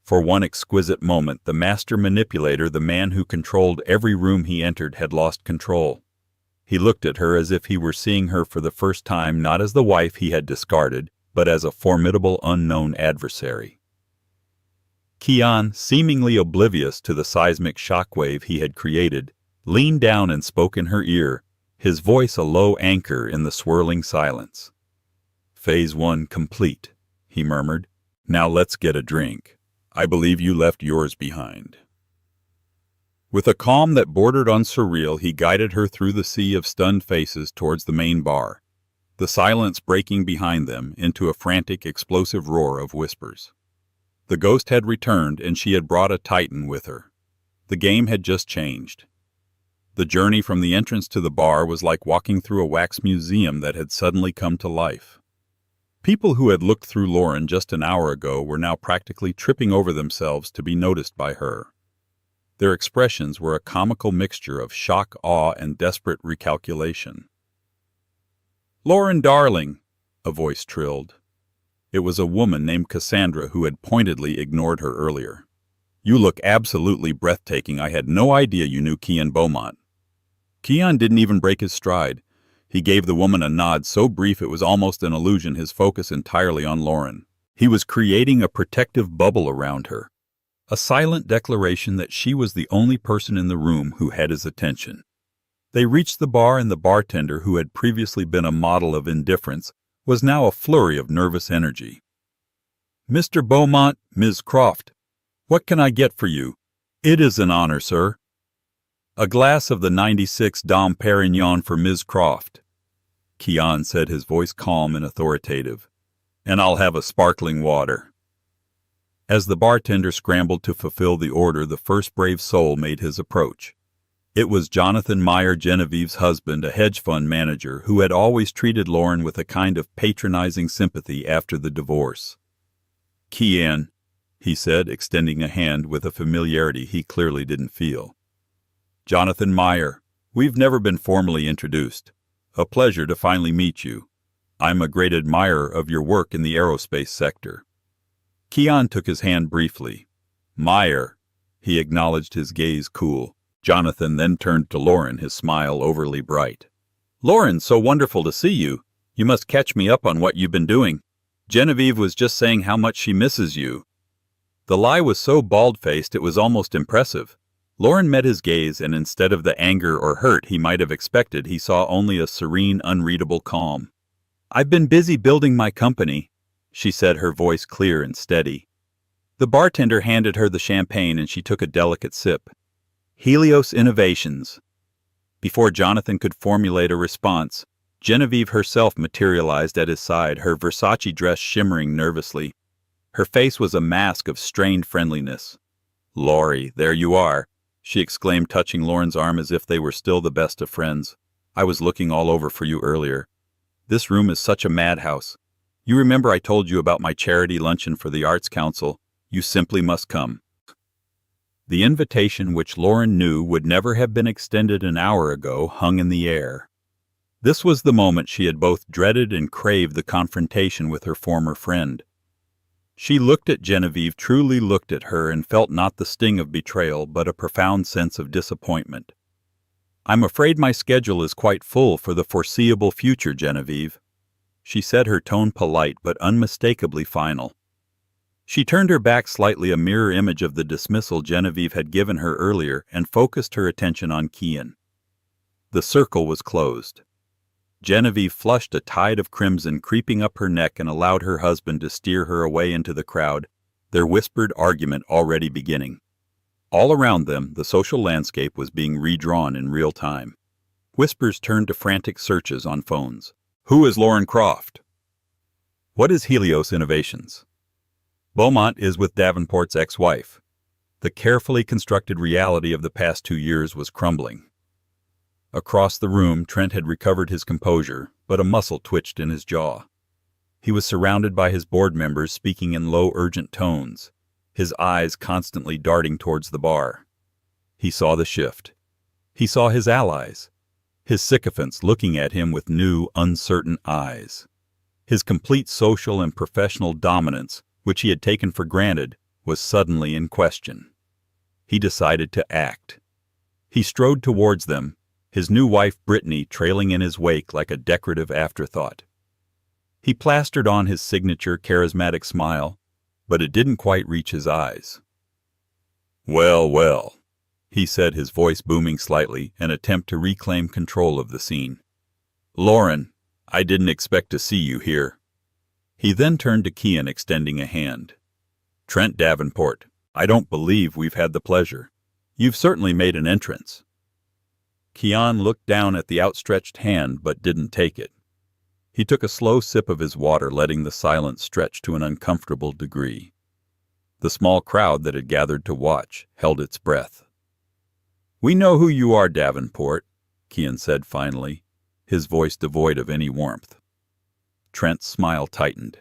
For one exquisite moment, the master manipulator, the man who controlled every room he entered, had lost control. He looked at her as if he were seeing her for the first time, not as the wife he had discarded, but as a formidable unknown adversary. Kian, seemingly oblivious to the seismic shockwave he had created, leaned down and spoke in her ear, his voice a low anchor in the swirling silence. "Phase 1 complete," he murmured. "Now let's get a drink. I believe you left yours behind." With a calm that bordered on surreal, he guided her through the sea of stunned faces towards the main bar, the silence breaking behind them into a frantic, explosive roar of whispers. The ghost had returned, and she had brought a titan with her. The game had just changed. The journey from the entrance to the bar was like walking through a wax museum that had suddenly come to life. People who had looked through Lauren just an hour ago were now practically tripping over themselves to be noticed by her. Their expressions were a comical mixture of shock, awe, and desperate recalculation. "Lauren, darling," a voice trilled. It was a woman named Cassandra who had pointedly ignored her earlier. "You look absolutely breathtaking. I had no idea you knew Kian Beaumont." Kian didn't even break his stride. He gave the woman a nod so brief it was almost an illusion, his focus entirely on Lauren. He was creating a protective bubble around her, a silent declaration that she was the only person in the room who had his attention. They reached the bar, and the bartender, who had previously been a model of indifference, was now a flurry of nervous energy. "Mr. Beaumont, Ms. Croft, what can I get for you?" "It is an honor, sir." "A glass of the 96 Dom Perignon for Ms. Croft," Keon said, his voice calm and authoritative. "And I'll have a sparkling water." As the bartender scrambled to fulfill the order, the first brave soul made his approach. It was Jonathan Meyer, Genevieve's husband, a hedge fund manager who had always treated Lauren with a kind of patronizing sympathy after the divorce. "Kean," he said, extending a hand with a familiarity he clearly didn't feel. "Jonathan Meyer, we've never been formally introduced. A pleasure to finally meet you. I'm a great admirer of your work in the aerospace sector." Keon took his hand briefly. "Meyer," he acknowledged, his gaze cool. Jonathan then turned to Lauren, his smile overly bright. "Lauren, so wonderful to see you. You must catch me up on what you've been doing. Genevieve was just saying how much she misses you." The lie was so bald-faced it was almost impressive. Lauren met his gaze, and instead of the anger or hurt he might have expected, he saw only a serene, unreadable calm. "I've been busy building my company," she said, her voice clear and steady. The bartender handed her the champagne and she took a delicate sip. "Helios Innovations." Before Jonathan could formulate a response, Genevieve herself materialized at his side, her Versace dress shimmering nervously. Her face was a mask of strained friendliness. "Laurie, there you are," she exclaimed, touching Lauren's arm as if they were still the best of friends. "I was looking all over for you earlier. This room is such a madhouse. You remember I told you about my charity luncheon for the Arts Council? You simply must come." The invitation, which Lauren knew would never have been extended an hour ago, hung in the air. This was the moment she had both dreaded and craved the confrontation with her former friend. She looked at Genevieve, truly looked at her, and felt not the sting of betrayal, but a profound sense of disappointment. "I'm afraid my schedule is quite full for the foreseeable future, Genevieve," she said, her tone polite but unmistakably final. She turned her back slightly, a mirror image of the dismissal Genevieve had given her earlier, and focused her attention on Kean. The circle was closed. Genevieve flushed, a tide of crimson creeping up her neck, and allowed her husband to steer her away into the crowd, their whispered argument already beginning. All around them, the social landscape was being redrawn in real time. Whispers turned to frantic searches on phones. "Who is Lauren Croft?" "What is Helios Innovations?" "Beaumont is with Davenport's ex-wife." The carefully constructed reality of the past 2 years was crumbling. Across the room, Trent had recovered his composure, but a muscle twitched in his jaw. He was surrounded by his board members, speaking in low, urgent tones, his eyes constantly darting towards the bar. He saw the shift. He saw his allies, his sycophants looking at him with new, uncertain eyes. His complete social and professional dominance, which he had taken for granted, was suddenly in question. He decided to act. He strode towards them, his new wife Brittany trailing in his wake like a decorative afterthought. He plastered on his signature charismatic smile, but it didn't quite reach his eyes. "Well, well," he said, his voice booming slightly, an attempt to reclaim control of the scene. "Lauren, I didn't expect to see you here." He then turned to Kean, extending a hand. "Trent Davenport, I don't believe we've had the pleasure. You've certainly made an entrance." Kean looked down at the outstretched hand, but didn't take it. He took a slow sip of his water, letting the silence stretch to an uncomfortable degree. The small crowd that had gathered to watch held its breath. "We know who you are, Davenport," Kean said finally, his voice devoid of any warmth. Trent's smile tightened.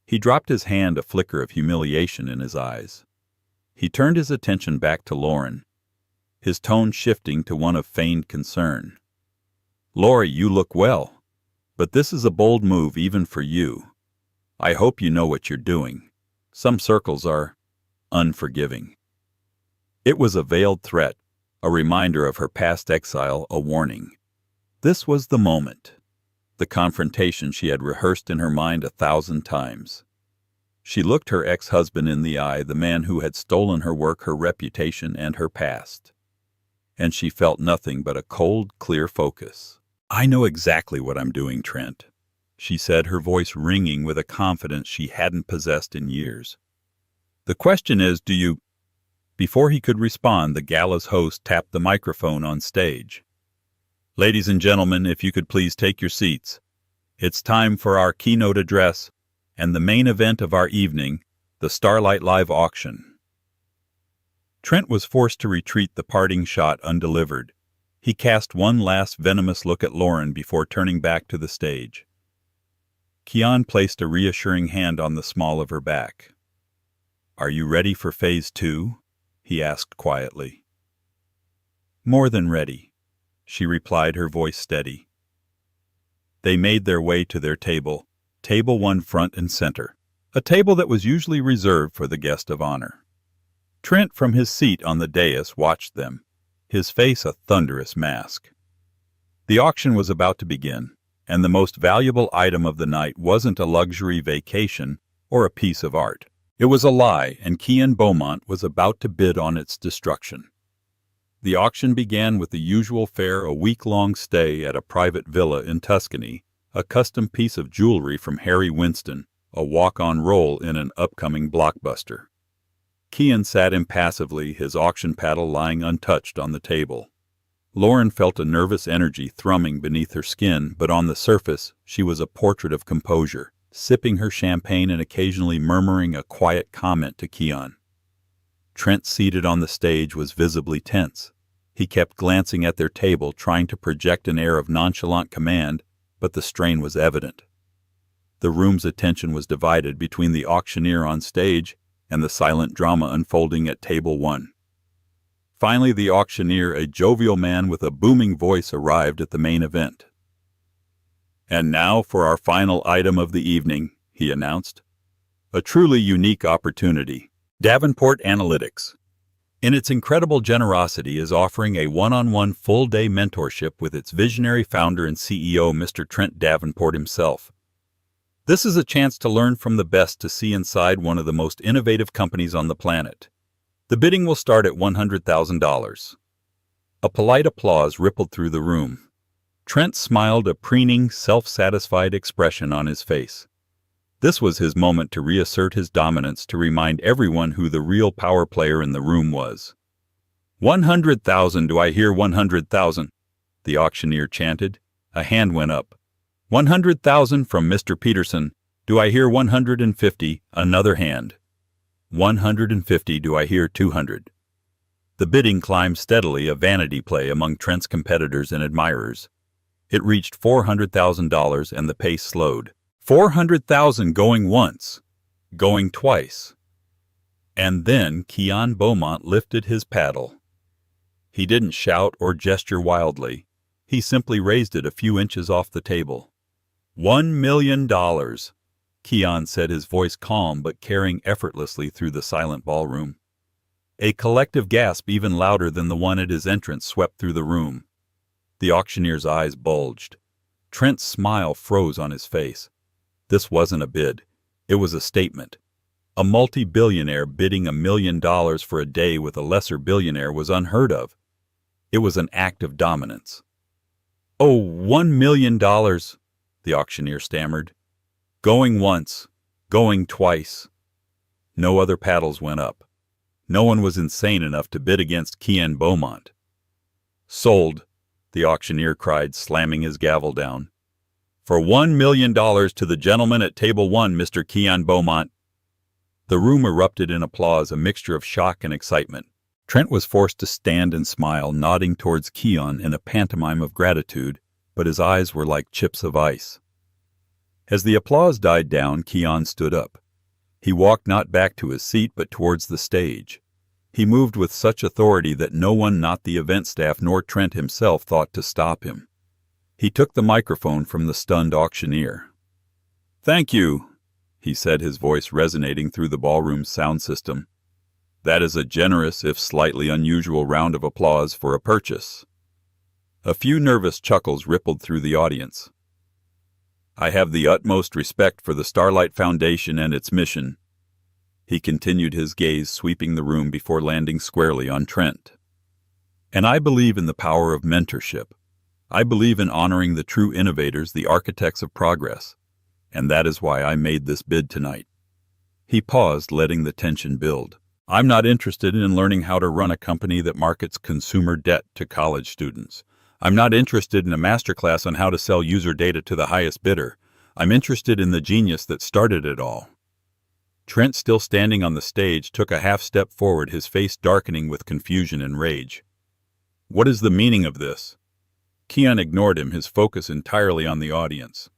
He dropped his hand, a flicker of humiliation in his eyes. He turned his attention back to Lauren, his tone shifting to one of feigned concern. "Laurie, you look well, but this is a bold move even for you. I hope you know what you're doing. Some circles are unforgiving." It was a veiled threat, a reminder of her past exile, a warning. This was the moment, the confrontation she had rehearsed in her mind 1,000 times. She looked her ex-husband in the eye, the man who had stolen her work, her reputation, and her past. And she felt nothing but a cold, clear focus. "I know exactly what I'm doing, Trent," she said, her voice ringing with a confidence she hadn't possessed in years. "The question is, do you—" Before he could respond, the gala's host tapped the microphone on stage. "Ladies and gentlemen, if you could please take your seats. It's time for our keynote address and the main event of our evening, the Starlight Live auction." Trent was forced to retreat the parting shot undelivered. He cast one last venomous look at Lauren before turning back to the stage. Keon placed a reassuring hand on the small of her back. "Are you ready for Phase 2? He asked quietly. "More than ready," she replied, her voice steady. They made their way to their table, Table 1 front and center, a table that was usually reserved for the guest of honor. Trent, from his seat on the dais, watched them, his face a thunderous mask. The auction was about to begin, and the most valuable item of the night wasn't a luxury vacation or a piece of art. It was a lie, and Keon Beaumont was about to bid on its destruction. The auction began with the usual fare: a week-long stay at a private villa in Tuscany, a custom piece of jewelry from Harry Winston, a walk-on role in an upcoming blockbuster. Keon sat impassively, his auction paddle lying untouched on the table. Lauren felt a nervous energy thrumming beneath her skin, but on the surface she was a portrait of composure, sipping her champagne and occasionally murmuring a quiet comment to Keon. Trent, seated on the stage, was visibly tense. He kept glancing at their table, trying to project an air of nonchalant command, but the strain was evident. The room's attention was divided between the auctioneer on stage and the silent drama unfolding at Table 1. Finally, the auctioneer, a jovial man with a booming voice, arrived at the main event. "And now for our final item of the evening," he announced. "A truly unique opportunity. Davenport Analytics, in its incredible generosity, is offering a one-on-one full-day mentorship with its visionary founder and CEO, Mr. Trent Davenport himself. This is a chance to learn from the best, to see inside one of the most innovative companies on the planet. The bidding will start at $100,000. A polite applause rippled through the room. Trent smiled, a preening, self-satisfied expression on his face. This was his moment to reassert his dominance, to remind everyone who the real power player in the room was. "100,000, do I hear 100,000? The auctioneer chanted. A hand went up. 100,000 from Mr. Peterson. Do I hear 150? Another hand. 150, do I hear 200? The bidding climbed steadily, a vanity play among Trent's competitors and admirers. It reached $400,000 and the pace slowed. 400,000 going once, going twice. And then Keon Beaumont lifted his paddle. He didn't shout or gesture wildly. He simply raised it a few inches off the table. $1 million, Keon said, his voice calm but carrying effortlessly through the silent ballroom. A collective gasp, even louder than the one at his entrance, swept through the room. The auctioneer's eyes bulged. Trent's smile froze on his face. This wasn't a bid. It was a statement. A multi-billionaire bidding $1 million for a day with a lesser billionaire was unheard of. It was an act of dominance. "Oh, $1 million, the auctioneer stammered. "Going once, going twice." No other paddles went up. No one was insane enough to bid against Keon Beaumont. "Sold," the auctioneer cried, slamming his gavel down. "For $1 million to the gentleman at Table 1, Mr. Keon Beaumont." The room erupted in applause, a mixture of shock and excitement. Trent was forced to stand and smile, nodding towards Keon in a pantomime of gratitude, but his eyes were like chips of ice. As the applause died down, Keon stood up. He walked not back to his seat, but towards the stage. He moved with such authority that no one, not the event staff nor Trent himself, thought to stop him. He took the microphone from the stunned auctioneer. "Thank you," he said, his voice resonating through the ballroom's sound system. "That is a generous, if slightly unusual, round of applause for a purchase." A few nervous chuckles rippled through the audience. "I have the utmost respect for the Starlight Foundation and its mission," he continued, his gaze sweeping the room before landing squarely on Trent. "And I believe in the power of mentorship. I believe in honoring the true innovators, the architects of progress. and that is why I made this bid tonight." He paused, letting the tension build. "I'm not interested in learning how to run a company that markets consumer debt to college students. I'm not interested in a masterclass on how to sell user data to the highest bidder. I'm interested in the genius that started it all." Trent, still standing on the stage, took a half step forward, his face darkening with confusion and rage. "What is the meaning of this?" Keon ignored him, his focus entirely on the audience.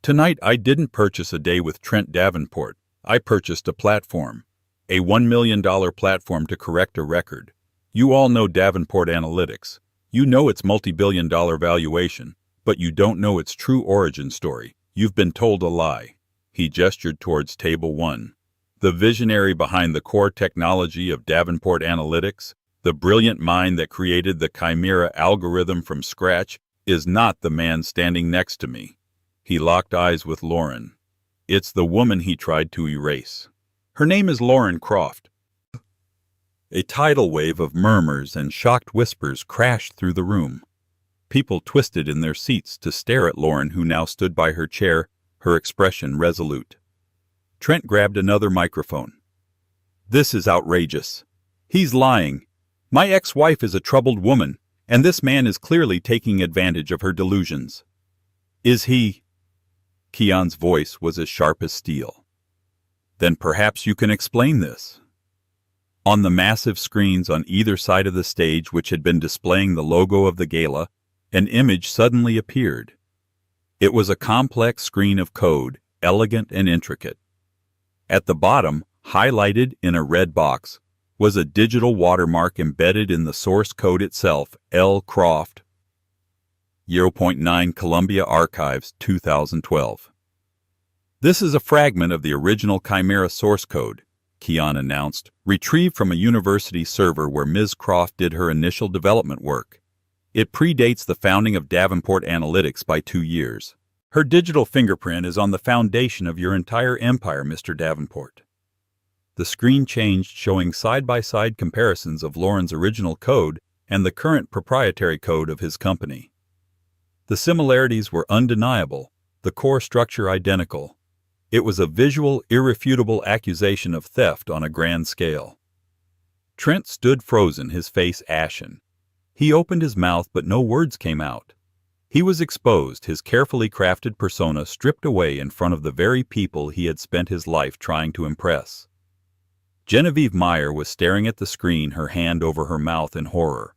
"Tonight I didn't purchase a day with Trent Davenport. I purchased a platform. A $1 million platform to correct a record. You all know Davenport Analytics. You know its multi-billion-dollar valuation, but you don't know its true origin story. You've been told a lie." He gestured towards Table 1. "The visionary behind the core technology of Davenport Analytics, the brilliant mind that created the Chimera algorithm from scratch, is not the man standing next to me." He locked eyes with Lauren. "It's the woman he tried to erase. Her name is Lauren Croft." A tidal wave of murmurs and shocked whispers crashed through the room. People twisted in their seats to stare at Lauren, who now stood by her chair, her expression resolute. Trent grabbed another microphone. "This is outrageous. He's lying. My ex-wife is a troubled woman, and this man is clearly taking advantage of her delusions." "Is he?" Keon's voice was as sharp as steel. "Then perhaps you can explain this." On the massive screens on either side of the stage, which had been displaying the logo of the gala, an image suddenly appeared. It was a complex screen of code, elegant and intricate. At the bottom, highlighted in a red box, was a digital watermark embedded in the source code itself, L. Croft, 0.9 Columbia Archives, 2012. "This is a fragment of the original Chimera source code," Keon announced, "retrieved from a university server where Ms. Croft did her initial development work. It predates the founding of Davenport Analytics by 2 years. Her digital fingerprint is on the foundation of your entire empire, Mr. Davenport." The screen changed, showing side-by-side comparisons of Lauren's original code and the current proprietary code of his company. The similarities were undeniable, the core structure identical. It was a visual, irrefutable accusation of theft on a grand scale. Trent stood frozen, his face ashen. He opened his mouth, but no words came out. He was exposed, his carefully crafted persona stripped away in front of the very people he had spent his life trying to impress. Genevieve Meyer was staring at the screen, her hand over her mouth in horror.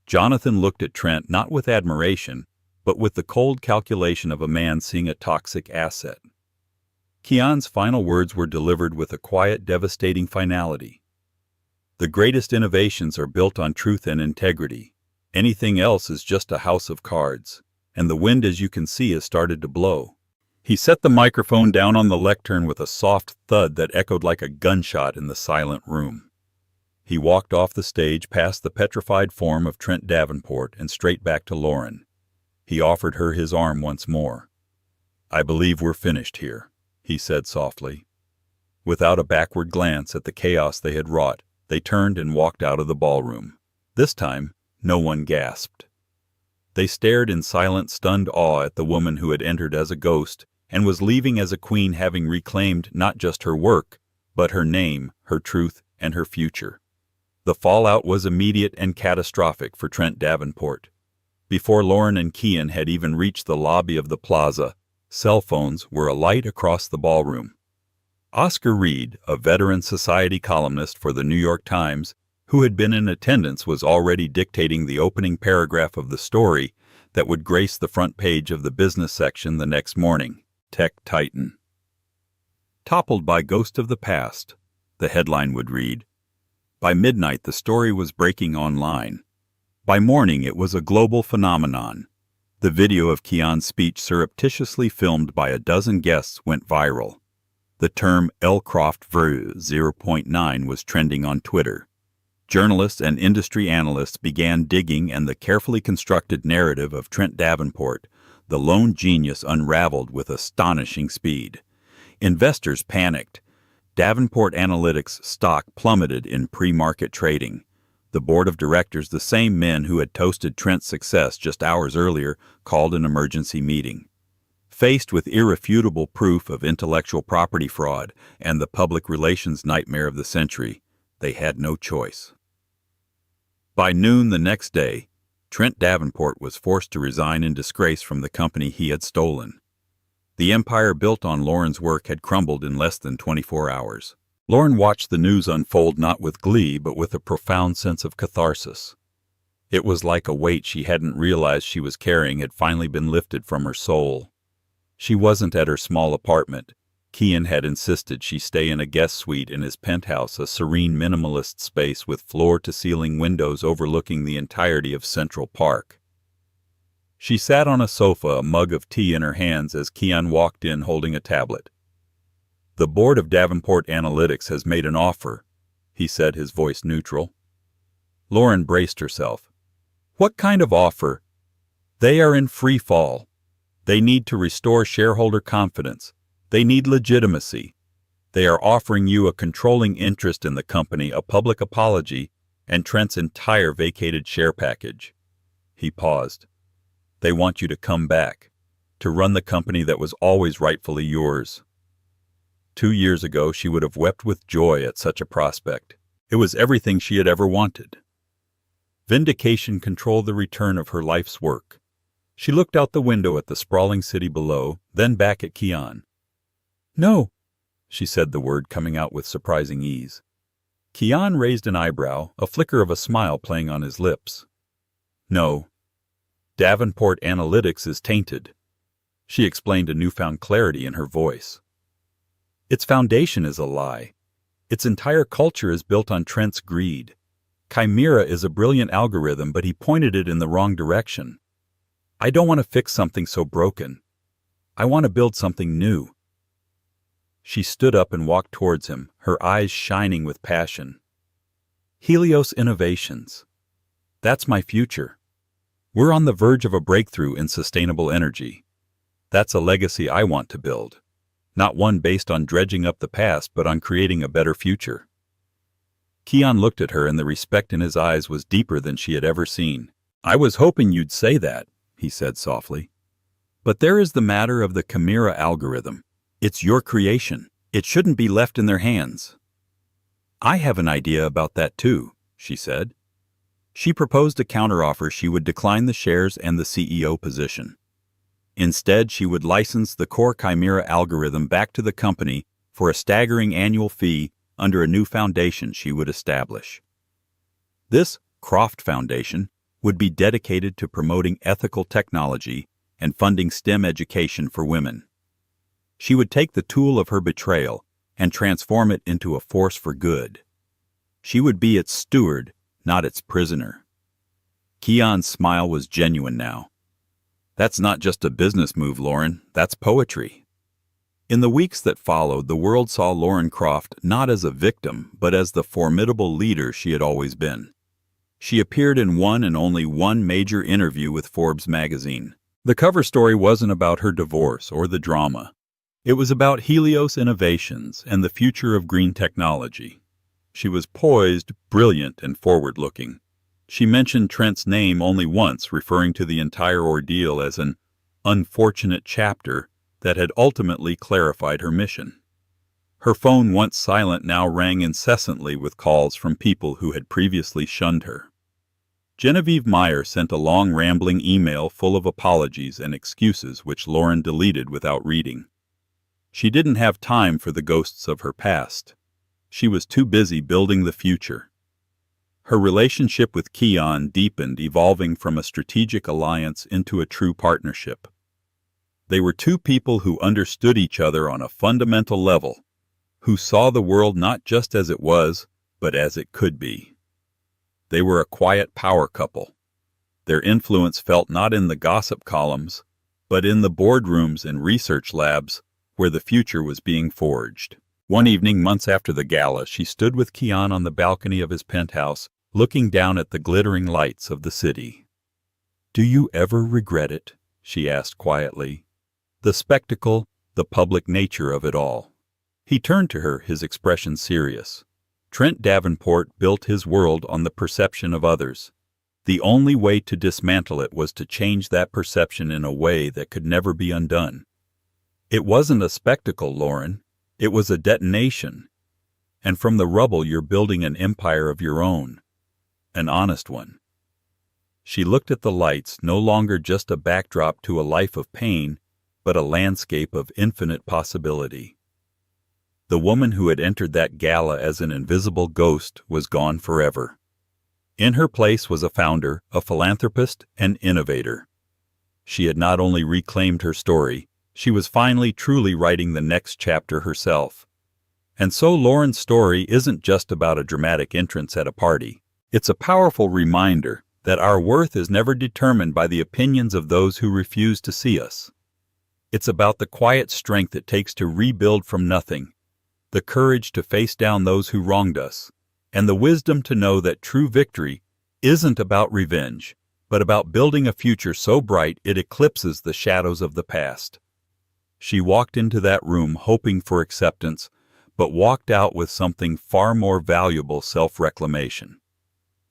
Jonathan looked at Trent not with admiration, but with the cold calculation of a man seeing a toxic asset. Keon's final words were delivered with a quiet, devastating finality. "The greatest innovations are built on truth and integrity. Anything else is just a house of cards, and the wind, as you can see, has started to blow." He set the microphone down on the lectern with a soft thud that echoed like a gunshot in the silent room. He walked off the stage, past the petrified form of Trent Davenport, and straight back to Lauren. He offered her his arm once more. "I believe we're finished here," he said softly. Without a backward glance at the chaos they had wrought, they turned and walked out of the ballroom. This time, no one gasped. They stared in silent, stunned awe at the woman who had entered as a ghost and was leaving as a queen, having reclaimed not just her work, but her name, her truth, and her future. The fallout was immediate and catastrophic for Trent Davenport. Before Lauren and Keon had even reached the lobby of the plaza, cell phones were alight across the ballroom. Oscar Reed, a veteran society columnist for the New York Times, who had been in attendance, was already dictating the opening paragraph of the story that would grace the front page of the business section the next morning. Tech Titan. "Toppled by ghost of the past," the headline would read. By midnight, the story was breaking online. By morning, it was a global phenomenon. The video of Keon's speech, surreptitiously filmed by a dozen guests, went viral. The term L. Croft ver. 0.9 was trending on Twitter. Journalists and industry analysts began digging, and the carefully constructed narrative of Trent Davenport, the lone genius, unraveled with astonishing speed. Investors panicked. Davenport Analytics stock plummeted in pre-market trading. The board of directors, the same men who had toasted Trent's success just hours earlier, called an emergency meeting. Faced with irrefutable proof of intellectual property fraud and the public relations nightmare of the century, they had no choice. By noon the next day, Trent Davenport was forced to resign in disgrace from the company he had stolen. The empire built on Lauren's work had crumbled in less than 24 hours. Lauren watched the news unfold not with glee but with a profound sense of catharsis. It was like a weight she hadn't realized she was carrying had finally been lifted from her soul. She wasn't at her small apartment. Kian had insisted she stay in a guest suite in his penthouse, a serene minimalist space with floor-to-ceiling windows overlooking the entirety of Central Park. She sat on a sofa, a mug of tea in her hands as Kian walked in holding a tablet. "The board of Davenport Analytics has made an offer," he said, his voice neutral. Lauren braced herself. "What kind of offer?" "They are in free fall. They need to restore shareholder confidence. They need legitimacy. They are offering you a controlling interest in the company, a public apology, and Trent's entire vacated share package." He paused. "They want you to come back, to run the company that was always rightfully yours." 2 years ago, she would have wept with joy at such a prospect. It was everything she had ever wanted. Vindication controlled the return of her life's work. She looked out the window at the sprawling city below, then back at Kian. "No," she said, the word coming out with surprising ease. Kian raised an eyebrow, a flicker of a smile playing on his lips. "No. Davenport Analytics is tainted." She explained, a newfound clarity in her voice. "Its foundation is a lie. Its entire culture is built on Trent's greed. Chimera is a brilliant algorithm, but he pointed it in the wrong direction. I don't want to fix something so broken. I want to build something new." She stood up and walked towards him, her eyes shining with passion. "Helios Innovations. That's my future. We're on the verge of a breakthrough in sustainable energy. That's a legacy I want to build. Not one based on dredging up the past, but on creating a better future." Kian looked at her, and the respect in his eyes was deeper than she had ever seen. "I was hoping you'd say that," he said softly. "But there is the matter of the Chimera algorithm. It's your creation. It shouldn't be left in their hands." "I have an idea about that too," she said. She proposed a counteroffer. She would decline the shares and the CEO position. Instead, she would license the core Chimera algorithm back to the company for a staggering annual fee under a new foundation she would establish. This Croft Foundation would be dedicated to promoting ethical technology and funding STEM education for women. She would take the tool of her betrayal and transform it into a force for good. She would be its steward, not its prisoner. Kian's smile was genuine now. "That's not just a business move, Lauren. That's poetry." In the weeks that followed, the world saw Lauren Croft not as a victim, but as the formidable leader she had always been. She appeared in one and only one major interview with Forbes magazine. The cover story wasn't about her divorce or the drama. It was about Helios Innovations and the future of green technology. She was poised, brilliant, and forward-looking. She mentioned Trent's name only once, referring to the entire ordeal as an unfortunate chapter that had ultimately clarified her mission. Her phone, once silent, now rang incessantly with calls from people who had previously shunned her. Genevieve Meyer sent a long, rambling email full of apologies and excuses which Lauren deleted without reading. She didn't have time for the ghosts of her past. She was too busy building the future. Her relationship with Kian deepened, evolving from a strategic alliance into a true partnership. They were two people who understood each other on a fundamental level, who saw the world not just as it was, but as it could be. They were a quiet power couple. Their influence felt not in the gossip columns, but in the boardrooms and research labs where the future was being forged. One evening, months after the gala, she stood with Kian on the balcony of his penthouse, looking down at the glittering lights of the city. "Do you ever regret it?" she asked quietly. "The spectacle, the public nature of it all." He turned to her, his expression serious. Trent Davenport built his world on the perception of others. The only way to dismantle it was to change that perception in a way that could never be undone. It wasn't a spectacle, Lauren. It was a detonation. And from the rubble you're building an empire of your own. An honest one. She looked at the lights, no longer just a backdrop to a life of pain, but a landscape of infinite possibility. The woman who had entered that gala as an invisible ghost was gone forever. In her place was a founder, a philanthropist, an innovator. She had not only reclaimed her story, she was finally truly writing the next chapter herself. And so Lauren's story isn't just about a dramatic entrance at a party. It's a powerful reminder that our worth is never determined by the opinions of those who refuse to see us. It's about the quiet strength it takes to rebuild from nothing, the courage to face down those who wronged us, and the wisdom to know that true victory isn't about revenge, but about building a future so bright it eclipses the shadows of the past. She walked into that room hoping for acceptance, but walked out with something far more valuable: self-reclamation.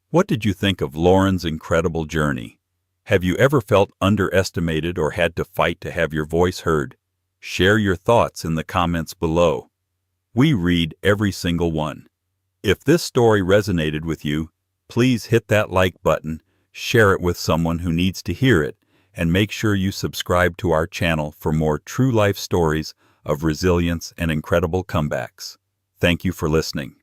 What did you think of Lauren's incredible journey? Have you ever felt underestimated or had to fight to have your voice heard? Share your thoughts in the comments below. We read every single one. If this story resonated with you, please hit that like button, share it with someone who needs to hear it, and make sure you subscribe to our channel for more true life stories of resilience and incredible comebacks. Thank you for listening.